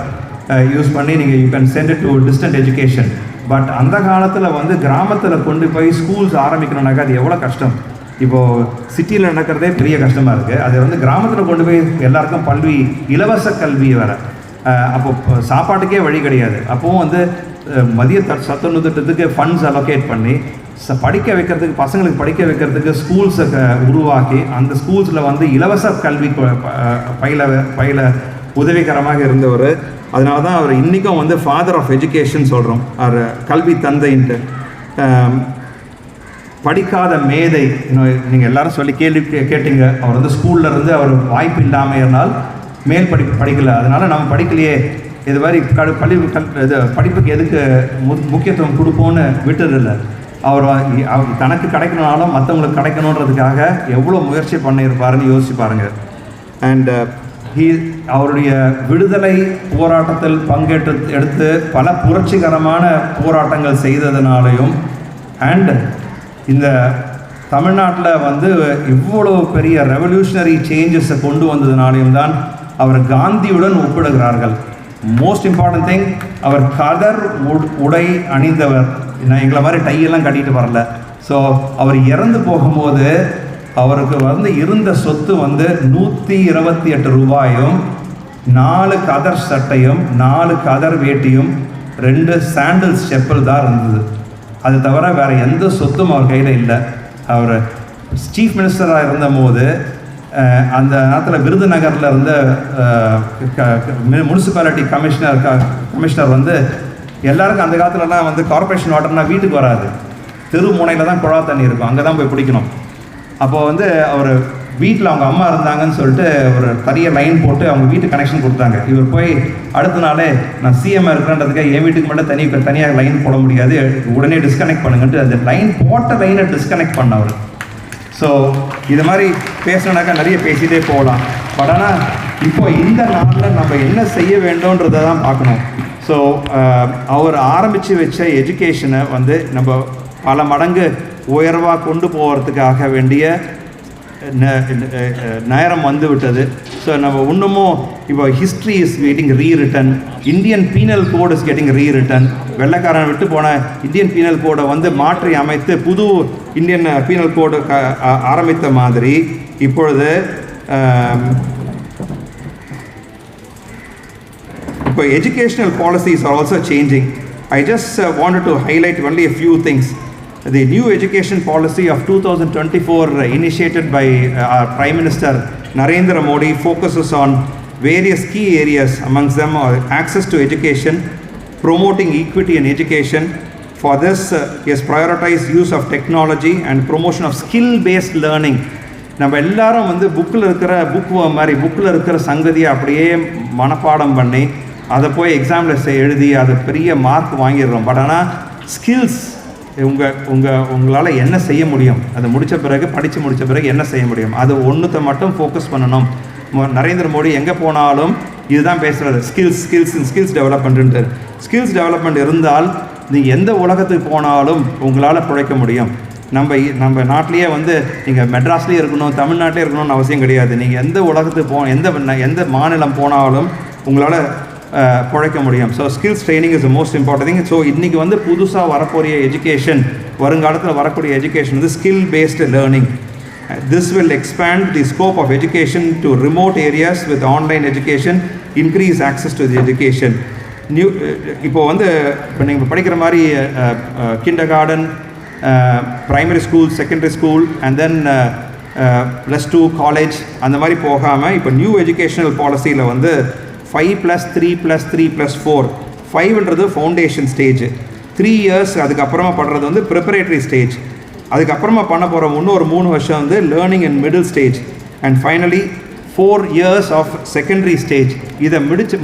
use பண்ணி நீங்கள் you can send it to distant education. But அந்த காலத்தில் வந்து கிராமத்தில் கொண்டு போய் ஸ்கூல்ஸ் ஆரம்பிக்கணுன்னாக்கா அது எவ்வளோ கஷ்டம். இப்போது சிட்டியில் நடக்கிறதே பெரிய கஷ்டமாக இருக்குது. அது வந்து கிராமத்தில் கொண்டு போய் எல்லாருக்கும் இலவச கல்வி வேறு. அப்போது சாப்பாட்டுக்கே வழி கிடையாது. அப்போவும் வந்து மதிய சத்துணவு திட்டத்துக்கு ஃபண்ட்ஸ் அலோகேட் பண்ணி படிக்க வைக்கிறதுக்கு, பசங்களுக்கு படிக்க வைக்கிறதுக்கு ஸ்கூல்ஸை உருவாக்கி அந்த ஸ்கூல்ஸில் வந்து இலவச கல்வி பயில உதவிகரமாக இருந்தவர். அதனால தான் அவர் இன்றைக்கும் வந்து ஃபாதர் ஆஃப் எஜுகேஷன் சொல்கிறோம், அவர் கல்வி தந்தைன்ட்டு. படிக்காத மேதை, நீங்கள் எல்லாரும் சொல்லி கேள்வி கேட்டீங்க. அவர் வந்து ஸ்கூலில் இருந்து அவர் வாய்ப்பு இல்லாமல் இருந்தால் மேல் படிப்பு படிக்கலை, அதனால் நம்ம படிக்கலையே, இது மாதிரி படிப்புக்கு எதுக்கு முக்கியத்துவம் கொடுப்போன்னு விட்டுறதில்லை. அவர் தனக்கு கிடைக்கணுனாலும் மற்றவங்களுக்கு கிடைக்கணுன்றதுக்காக எவ்வளோ முயற்சி பண்ணியிருப்பாருன்னு யோசிச்சு பாருங்கள். அண்ட் அவருடைய விடுதலை போராட்டத்தில் எடுத்து பல புரட்சிகரமான போராட்டங்கள் செய்ததுனாலையும் அண்ட் இந்த தமிழ்நாட்டில் வந்து இவ்வளோ பெரிய ரெவல்யூஷனரி சேஞ்சஸை கொண்டு வந்ததுனாலையும் தான் அவர் காந்தியுடன் ஒப்பிடுகிறார்கள். மோஸ்ட் இம்பார்ட்டன்ட் திங், அவர் கதர் உடை அணிந்தவர், நான் எங்களை மாதிரி டையெல்லாம் கட்டிட்டு வரல. ஸோ அவர் இறந்து போகும்போது அவருக்கு வந்து இருந்த சொத்து வந்து 128 ரூபாயும் 4 கதர் சட்டையும் 4 கதர் வேட்டியும் 2 சாண்டில்ஸ் செப்பல் தான் இருந்தது. அது தவிர வேறு எந்த சொத்தும் அவர் கையில் இல்லை. அவர் சீஃப் மினிஸ்டராக இருந்தபோது அந்த நேரத்தில் விருதுநகரில் இருந்த முனிசிபாலிட்டி கமிஷனர் வந்து எல்லாருக்கும் அந்த காலத்துலலாம் வந்து கார்பரேஷன் வாட்டர்னா வீட்டுக்கு வராது, தெரு முனையில் தான் குழா தண்ணி இருக்கும், அங்கே தான் போய் பிடிக்கணும். அப்போது வந்து அவர் வீட்டில் அவங்க அம்மா இருந்தாங்கன்னு சொல்லிட்டு ஒரு பெரிய லைன் போட்டு அவங்க வீட்டு கனெக்ஷன் கொடுத்தாங்க. இவர் போய் அடுத்த நாளே நான் சிஎம் இருக்கிறன்றதுக்காக என் வீட்டுக்கு மட்டும் தனியாக லைன் போட முடியாது, உடனே டிஸ்கனெக்ட் பண்ணுங்கன்ட்டு அந்த லைன் போட்ட லைனை டிஸ்கனெக்ட் பண்ணவர். ஸோ இது மாதிரி பேசணுனாக்கா நிறைய பேசிகிட்டே போகலாம். பட் ஆனால் இப்போ இந்த நாட்டில் நம்ம என்ன செய்ய வேண்டும்ன்றதை தான் பார்க்கணும். ஸோ அவர் ஆரம்பித்து வச்ச எஜுகேஷனை வந்து நம்ம பல மடங்கு உயர்வாக கொண்டு போகிறதுக்காக வேண்டிய நேரம் வந்து விட்டது. ஸோ நம்ம இன்னமும் இப்போ history is getting rewritten, Indian penal code is getting rewritten. வெள்ளைக்காரன் விட்டு போன இந்தியன் பீனல் கோடை வந்து மாற்றி அமைத்து புது இந்தியன் பீனல் கோடு ஆரம்பித்த மாதிரி இப்பொழுது இப்போ educational policies are also changing. I just wanted to highlight only a few things. The new education policy of 2024 initiated by our Prime Minister Narendra Modi focuses on various key areas. Amongst them are access to education, promoting equity in education. For this, he has prioritized use of technology and promotion of skill-based learning. நம்ம எல்லாரும் வந்து புக்கில் இருக்கிற சங்கதியை அப்படியே மனப்பாடம் பண்ணி அதை போய் எக்ஸாமில் எழுதி அதை பெரிய மார்க் வாங்கிடுறோம். பட் ஆனால் ஸ்கில்ஸ் உங்களால் என்ன செய்ய முடியும், அதை படித்து முடித்த பிறகு என்ன செய்ய முடியும், அது ஒன்றுத்தை மட்டும் ஃபோக்கஸ் பண்ணணும். நரேந்திர மோடி எங்கே போனாலும் இதுதான் பேசுகிறது, ஸ்கில்ஸ் டெவலப்மெண்ட்டு. ஸ்கில்ஸ் டெவலப்மெண்ட் இருந்தால் நீங்கள் எந்த உலகத்துக்கு போனாலும் உங்களால் பிழைக்க முடியும். நம்ம நாட்டிலேயே வந்து நீங்கள் மெட்ராஸ்லேயே இருக்கணும், தமிழ்நாட்டிலே இருக்கணும்னு அவசியம் கிடையாது. நீங்கள் எந்த உலகத்துக்கு எந்த மாநிலம் போனாலும் உங்களால் பிழைக்க முடியும். So skills training is the most important thing. So இன்றைக்கி வந்து புதுசாக வரக்கூடிய எஜுகேஷன், வருங்காலத்தில் வரக்கூடிய எஜுகேஷன் வந்து skill based learning. This will expand the scope of education to remote areas with online education, increase access to the education. இப்போ நீங்கள் படிக்கிற மாதிரி kinder garden, primary school, secondary school and then +2 college அந்த மாதிரி போகாமல் இப்போ நியூ எஜுகேஷனல் பாலிசியில் வந்து 5+3+3+4. 5ன்றது ஃபவுண்டேஷன் ஸ்டேஜ், 3 years அதுக்கப்புறமா பண்ணுறது வந்து ப்ரிப்பரேட்டரி ஸ்டேஜ், அதுக்கப்புறமா பண்ண போகிற இன்னொரு 3 வருஷம் வந்து learning and middle stage, and finally 4 years of secondary stage. இதை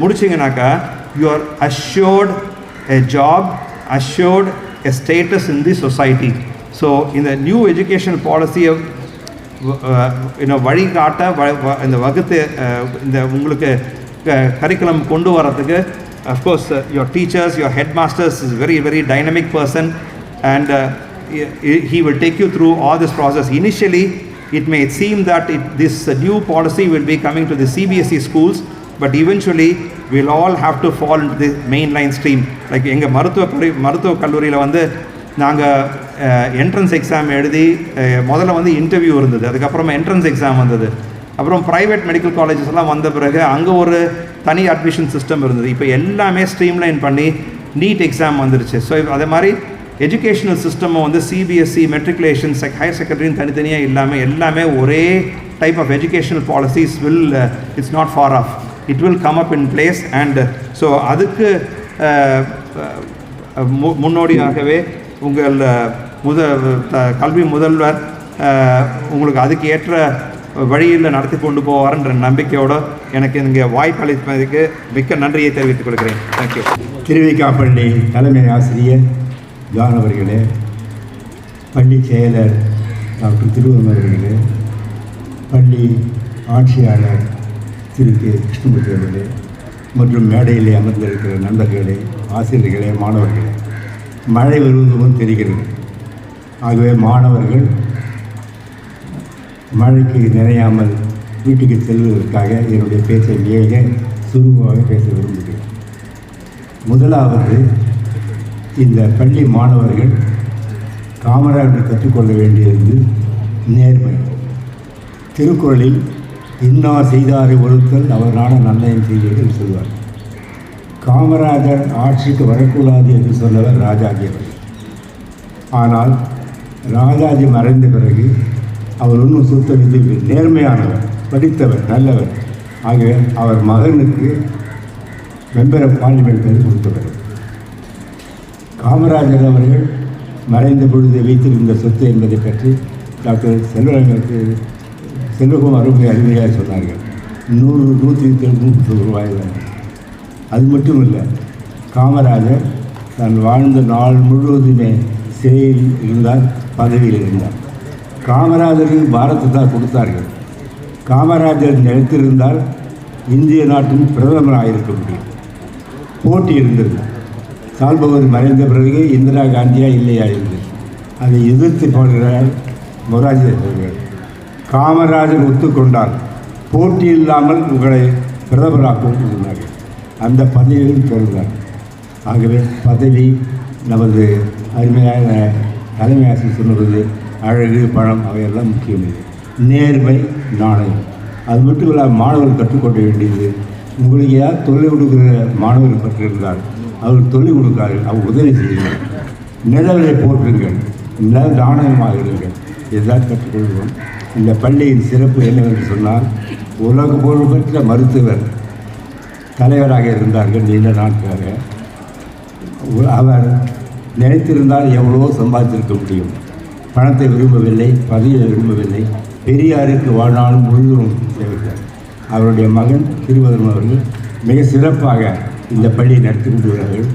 முடிச்சிங்கனாக்கா you are assured a job, assured a status in the society. So இந்த நியூ எஜுகேஷன் பாலிசியை வழிகாட்ட இந்த வகுத்து இந்த உங்களுக்கு கரிக்குலம் கொண்டு வரதுக்கு of course your teachers, your headmasters is very dynamic person and he will take you through all this process. Initially it may seem that this new policy will be coming to the CBSE schools, but eventually we'll all have to fall into the mainline stream. Like எங்கள் மருத்துவ கல்லூரியில் வந்து நாங்கள் என்ட்ரன்ஸ் எக்ஸாம் எழுதி முதல்ல வந்து இன்டர்வியூ இருந்தது, அதுக்கப்புறமா என்ட்ரன்ஸ் எக்ஸாம் வந்தது, அப்புறம் ப்ரைவேட் மெடிக்கல் காலேஜஸ் எல்லாம் வந்த பிறகு அங்கே ஒரு தனி அட்மிஷன் சிஸ்டம் இருந்தது. இப்போ எல்லாமே ஸ்ட்ரீம்லைன் பண்ணி நீட் எக்ஸாம் வந்துருச்சு. ஸோ அதே மாதிரி எஜுகேஷனல் சிஸ்டமும் வந்து சிபிஎஸ்சி, மெட்ரிகுலேஷன், ஹையர் செகண்டரின்னு தனித்தனியாக இல்லாமல் எல்லாமே ஒரே type of educational policies it's not far off, it will come up in place. And so அதுக்கு முன்னோடியாகவே உங்கள் கல்வி முதல்வர் உங்களுக்கு அதுக்கு ஏற்ற வழியில் நடத்தி கொண்டு போவார்ன்ற நம்பிக்கையோடு எனக்கு இங்கே வாய்ப்பு அளிப்பதற்கு மிக்க நன்றியை தெரிவித்துக் கொள்கிறேன். தேங்க்யூ. திருவிக்காப்பள்ளி தலைமை ஆசிரியர் ஜான் அவர்களே, பள்ளி செயலர் டாக்டர் திருவன் அவர்களே, பள்ளி ஆட்சியாளர் திரு கே கிருஷ்ணமூர்த்தி அவர்களே மற்றும் மேடையிலே அமர்ந்திருக்கிற நண்பர்களே, ஆசிரியர்களே, மாணவர்களே, மழை வருவதும் தெரிகிறது. ஆகவே மாணவர்கள் மழைக்கு நிறையாமல் வீட்டுக்கு செல்வதற்காக என்னுடைய பேச்சை மிக சுருக்கமாக பேச விரும்புகிறேன். முதலாவது இந்த பள்ளி மாணவர்கள் காமராஜர் கற்றுக்கொள்ள வேண்டியது நேர்மை. திருக்குறளில் இன்னா செய்தாரை ஒழுத்தல் அவர் நாட நன்மையும் செய்வீர்கள் சொல்வார். காமராஜர் ஆட்சிக்கு வரக்கூடாது என்று சொன்னவர் ராஜாஜி அவர்கள். ஆனால் ராஜாஜி மறைந்த பிறகு அவர் இன்னும் சுத்தமில்லை, நேர்மையானவர், படித்தவர், நல்லவர். ஆகவே அவர் மகனுக்கு மெம்பர் ஆஃப் பார்லிமெண்ட் பேர் கொடுத்தவர். காமராஜர் அவர்கள் மறைந்த பொழுது வைத்திருந்த சொத்து என்பதை பற்றி டாக்டர் செல்வகுமார் அருமையாக சொன்னார்கள். 100-130 ரூபாய் தான். அது மட்டும் இல்லை, காமராஜர் தான் வாழ்ந்த நாள் முழுவதுமே சிறையில் இருந்தார், பதவியில் இருந்தார். காமராஜருக்கு பாரத்தை தான் கொடுத்தார்கள். காமராஜர் நினைத்திருந்தால் இந்திய நாட்டின் பிரதமராக இருக்க முடியும். போட்டி இருந்தது. சால்பவர் மறைந்த பிறகு இந்திரா காந்தியா இல்லையா இருந்தது. அதை எதிர்த்து போகிறார் மொராஜி அவர்கள். காமராஜர் ஒத்துக்கொண்டார், போட்டி இல்லாமல் உங்களை பிரதமராக சொன்னார்கள். அந்த பதவியில் தொடர்ந்தார். ஆகவே பதவி நமது அருமையான தலைமை ஆசிரியர் சொன்னது அழகு, பணம் அவையெல்லாம் முக்கியமில்லை. நேர்மை, நாணயம். அது மட்டும் இல்லாமல் மாணவர்கள் கற்றுக்கொள்ள வேண்டியது, உங்களுக்கு ஏதாவது தொழில் கொடுக்குற மாணவர்கள் பற்றிருந்தால் அவர் தொழில் கொடுக்கார்கள், அவர் உதவி செய்யுங்கள், நிழலை போற்றுங்கள், நாணயமாக இருங்கள். இதுதான் கற்றுக்கொள்வோம். இந்த பள்ளியின் சிறப்பு என்னவென்று சொன்னால், உலக புகழ்பெற்ற மருத்துவர் தலைவராக இருந்தார்கள் நீண்ட நாட்களாக. அவர் நினைத்திருந்தால் எவ்வளவோ சம்பாதித்திருக்க முடியும். பணத்தை விரும்பவில்லை, பதவியை விரும்பவில்லை. பெரியாருக்கு வாழ்நாள் முழுவதும் சேவித்தார். அவருடைய மகன் திருவதன் அவர்கள் மிக சிறப்பாக இந்த பள்ளியை நடத்தி கொண்டுள்ளார்கள்.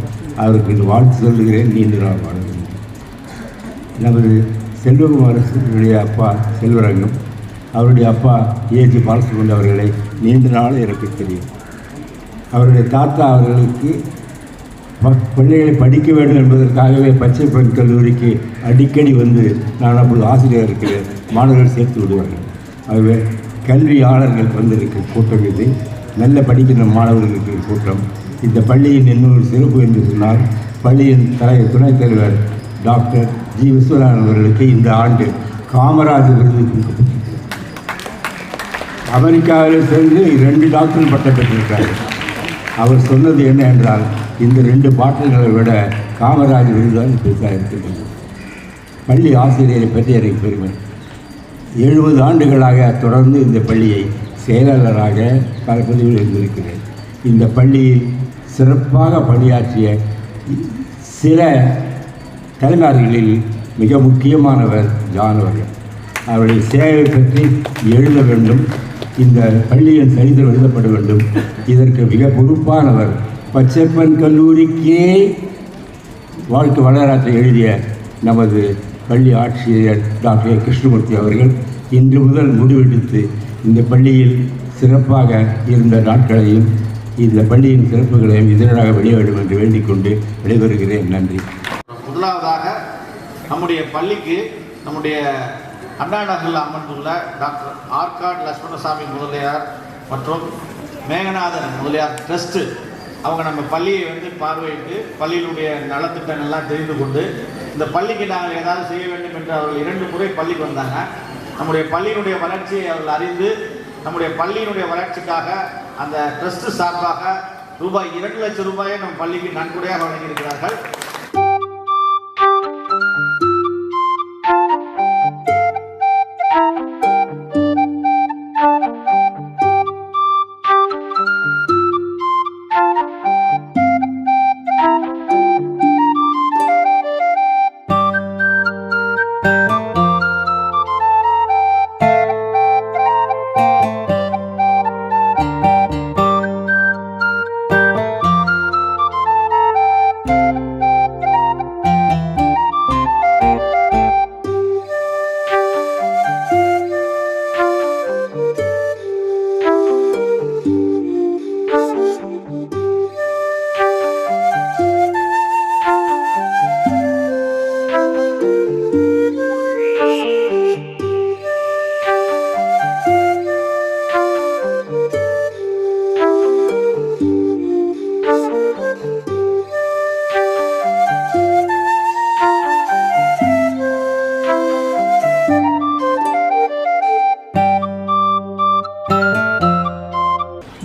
அவருக்கு இந்த வாழ்த்து சொல்லுகிறேன். நீண்ட நாள் வாழ வேண்டும். நமது செல்வகுமாரனுடைய அப்பா செல்வரங்கம், அவருடைய அப்பா ஏஜி பாலசுமன் அவர்களை நீண்ட நாள் எனக்கு தெரியும். அவருடைய தாத்தா அவர்களுக்கு பிள்ளைகளை படிக்க வேண்டும் என்பதற்காகவே பச்சை பெண் கல்லூரிக்கு அடிக்கடி வந்து நான் அப்போது ஆசிரியர் இருக்கிறேன், மாணவர்கள் சேர்த்து விடுவார்கள். ஆகவே கல்வியாளர்கள் வந்திருக்கிற கூட்டம் இது, நல்ல படிக்கின்ற மாணவர்கள் இருக்கிற கூட்டம். இந்த பள்ளியின் இன்னொரு சிறப்பு என்று சொன்னால், பள்ளியின் துணைத் தலைவர் டாக்டர் ஜி விஸ்வநாதன் அவர்களுக்கு இந்த ஆண்டு காமராஜர் விருது கொடுக்கப்பட்டிருக்கிறது. அமெரிக்காவில் சேர்ந்து 2 டாக்டர் பட்டம் பெற்றிருக்கிறார்கள். அவர் சொன்னது என்ன என்றால், இந்த 2 பாட்டல்களை விட காமராஜர் விருதுதான் பெருசாக இருக்கிறது. பள்ளி ஆசிரியரை பற்றி எனக்கு பெருமை. 70 ஆண்டுகளாக தொடர்ந்து இந்த பள்ளியை செயலாளராக பல பதவியில் இருந்திருக்கிறேன். இந்த பள்ளியில் சிறப்பாக பணியாற்றிய சில தலைமையாளர்களில் மிக முக்கியமானவர் ஜான் அவர்கள். அவருடைய சேவை பற்றி எழுத வேண்டும், இந்த பள்ளியின் சரித்திரம் எழுதப்பட வேண்டும். இதற்கு மிக பொறுப்பானவர் பச்சைப்பன் கல்லூரிக்கே வாழ்க்கை வரலாற்றை எழுதிய நமது பள்ளி ஆட்சியர் டாக்டர் கிருஷ்ணமூர்த்தி அவர்கள். இன்று முதல் முடிவெடுத்து இந்த பள்ளியில் சிறப்பாக இருந்த நாட்களையும் இந்த பள்ளியின் சிறப்புகளையும் இதனாக வெளிய வேண்டும் என்று வேண்டிக் கொண்டு விடைபெறுகிறேன். நன்றி. முதலாவதாக நம்முடைய பள்ளிக்கு நம்முடைய அண்ணா நகரில் அமர்ந்துள்ள டாக்டர் ஆர்காட் லட்சுமணசாமி முதலியார் மற்றும் மேகநாதன் முதலியார் ட்ரஸ்ட்டு அவங்க நம்ம பள்ளியை வந்து பார்வையிட்டு பள்ளியினுடைய நலத்திட்டங்கள்லாம் தெரிந்து கொண்டு இந்த பள்ளிக்கு நாங்கள் ஏதாவது செய்ய வேண்டும் என்று அவர்கள் 2 முறை பள்ளிக்கு வந்தாங்க. நம்முடைய பள்ளியினுடைய வளர்ச்சியை அவர்கள் அறிந்து நம்முடைய பள்ளியினுடைய வளர்ச்சிக்காக அந்த ட்ரஸ்ட் சார்பாக ரூபாய் 2 லட்சம் ரூபாயை நம் பள்ளிக்கு நன்கொடையாக வழங்கியிருக்கிறார்கள்.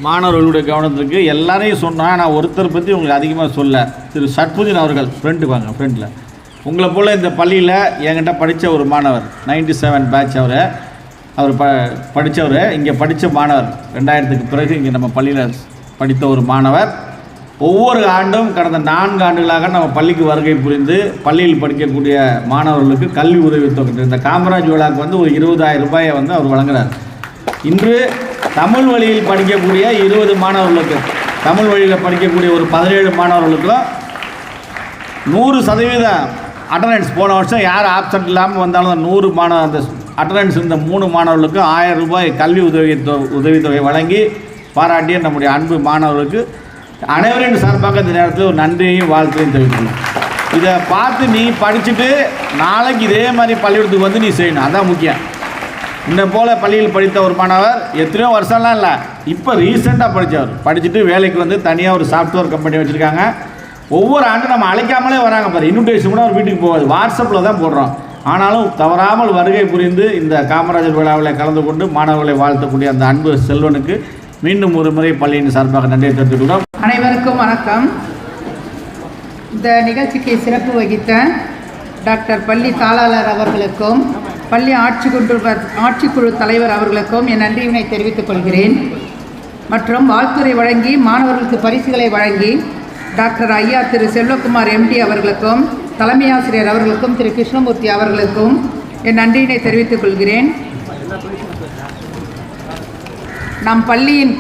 மாணவர்களுடைய கவனத்துக்கு எல்லாரையும் சொன்னால் நான் ஒருத்தர் பற்றி உங்களுக்கு அதிகமாக சொல்ல திரு சட்புதீன் அவர்கள் ஃப்ரெண்டுக்கு வாங்க ஃப்ரெண்டில் உங்களை போல் இந்த பள்ளியில் என்கிட்ட படித்த ஒரு மாணவர் 97 பேட்ச் அவர் படித்தவர் இங்கே படித்த மாணவர் 2000க்கு பிறகு இங்கே நம்ம பள்ளியில் படித்த ஒரு மாணவர் ஒவ்வொரு ஆண்டும் கடந்த 4 ஆண்டுகளாக நம்ம பள்ளிக்கு வருகை புரிந்து பள்ளியில் படிக்கக்கூடிய மாணவர்களுக்கு கல்வி உதவித்தொகை இந்த காமராஜ் விழாவுக்கு வந்து ஒரு 20,000 ரூபாயை வந்து அவர் வழங்குகிறார். இன்று தமிழ் வழியில் படிக்கக்கூடிய 20 மாணவர்களுக்கு தமிழ் வழியில் படிக்கக்கூடிய ஒரு 17 மாணவர்களுக்கும் 100% அட்டண்டன்ஸ் போன வருஷம் யார் ஆப்சண்ட் இல்லாமல் வந்தாலும் 100 மாணவர் அந்த அட்டண்டன்ஸ் இந்த 3 மாணவர்களுக்கும் 1000 ரூபாய் கல்வி உதவித்தொகை வழங்கி பாராட்டிய நம்முடைய அன்பு மாணவர்களுக்கு அனைவரின் சார்பாக இந்த நேரத்தில் ஒரு நன்றியையும் வாழ்த்தையும் தெரிவிக்கணும். இதை பார்த்து நீ படிச்சுட்டு நாளைக்கு இதே மாதிரி பள்ளிக்கூடத்துக்கு வந்து நீ செய்யணும், அதான் முக்கியம். இந்த போல் பள்ளியில் படித்த ஒரு மாணவர் எத்தனையோ வருஷம்லாம் இல்லை, இப்போ ரீசெண்டாக படித்தவர் படிச்சுட்டு வேலைக்கு வந்து தனியாக ஒரு சாஃப்ட்வேர் கம்பெனி வச்சுருக்காங்க. ஒவ்வொரு ஆண்டும் நம்ம அழைக்காமலே வராங்க பாரு, இன்விடேஷன் கூட ஒரு வீட்டுக்கு போகாது, வாட்ஸ்அப்பில் தான் போடுறோம். ஆனாலும் தவறாமல் வருகை புரிந்து இந்த காமராஜர் விழாவில் கலந்து கொண்டு மாணவர்களை வாழ்த்தக்கூடிய அந்த அன்பு செல்வனுக்கு மீண்டும் ஒரு முறை பள்ளியின் சார்பாக நன்றியை தெரிவித்துள்ளோம். அனைவருக்கும் வணக்கம். இந்த நிகழ்ச்சிக்கு சிறப்பு வகித்த டாக்டர் பள்ளி தாளாளர் அவர்களுக்கும் பள்ளி ஆட்சிக்குழு தலைவர் அவர்களுக்கும் என் நன்றியினை தெரிவித்துக் கொள்கிறேன். மற்றும் வாழ்த்துரை வழங்கி மாணவர்களுக்கு பரிசுகளை வழங்கி டாக்டர் ஐயா திரு செல்வகுமார் எம்டி அவர்களுக்கும் தலைமை ஆசிரியர் அவர்களுக்கும் திரு கிருஷ்ணமூர்த்தி அவர்களுக்கும் என் நன்றியினை தெரிவித்துக் கொள்கிறேன். நம் பள்ளியின்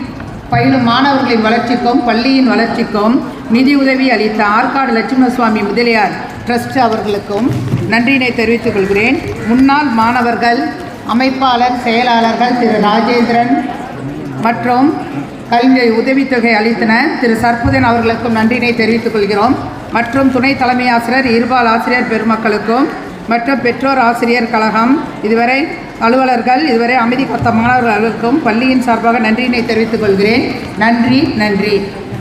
பயிலும் மாணவர்களின் வளர்ச்சிக்கும் பள்ளியின் வளர்ச்சிக்கும் நிதி உதவி அளித்த ஆற்காடு லட்சுமணசுவாமி முதலியார் ட்ரஸ்ட் அவர்களுக்கும் நன்றியினை தெரிவித்துக் கொள்கிறேன். முன்னாள் மாணவர்கள் அமைப்பாளர் செயலாளர்கள் திரு ராஜேந்திரன் மற்றும் கல்வி உதவித்தொகை அளித்தன திரு சர்புதன் அவர்களுக்கும் நன்றியினை தெரிவித்துக் கொள்கிறோம். மற்றும் துணை தலைமை ஆசிரியர் இருபால் ஆசிரியர் பெருமக்களுக்கும் மற்றும் பெற்றோர் ஆசிரியர் கழகம் இதுவரை அலுவலர்கள் இதுவரை அமைதி காத்த மாணவர்கள் அலுவலருக்கும் பள்ளியின் சார்பாக நன்றியினை தெரிவித்துக் கொள்கிறேன். நன்றி.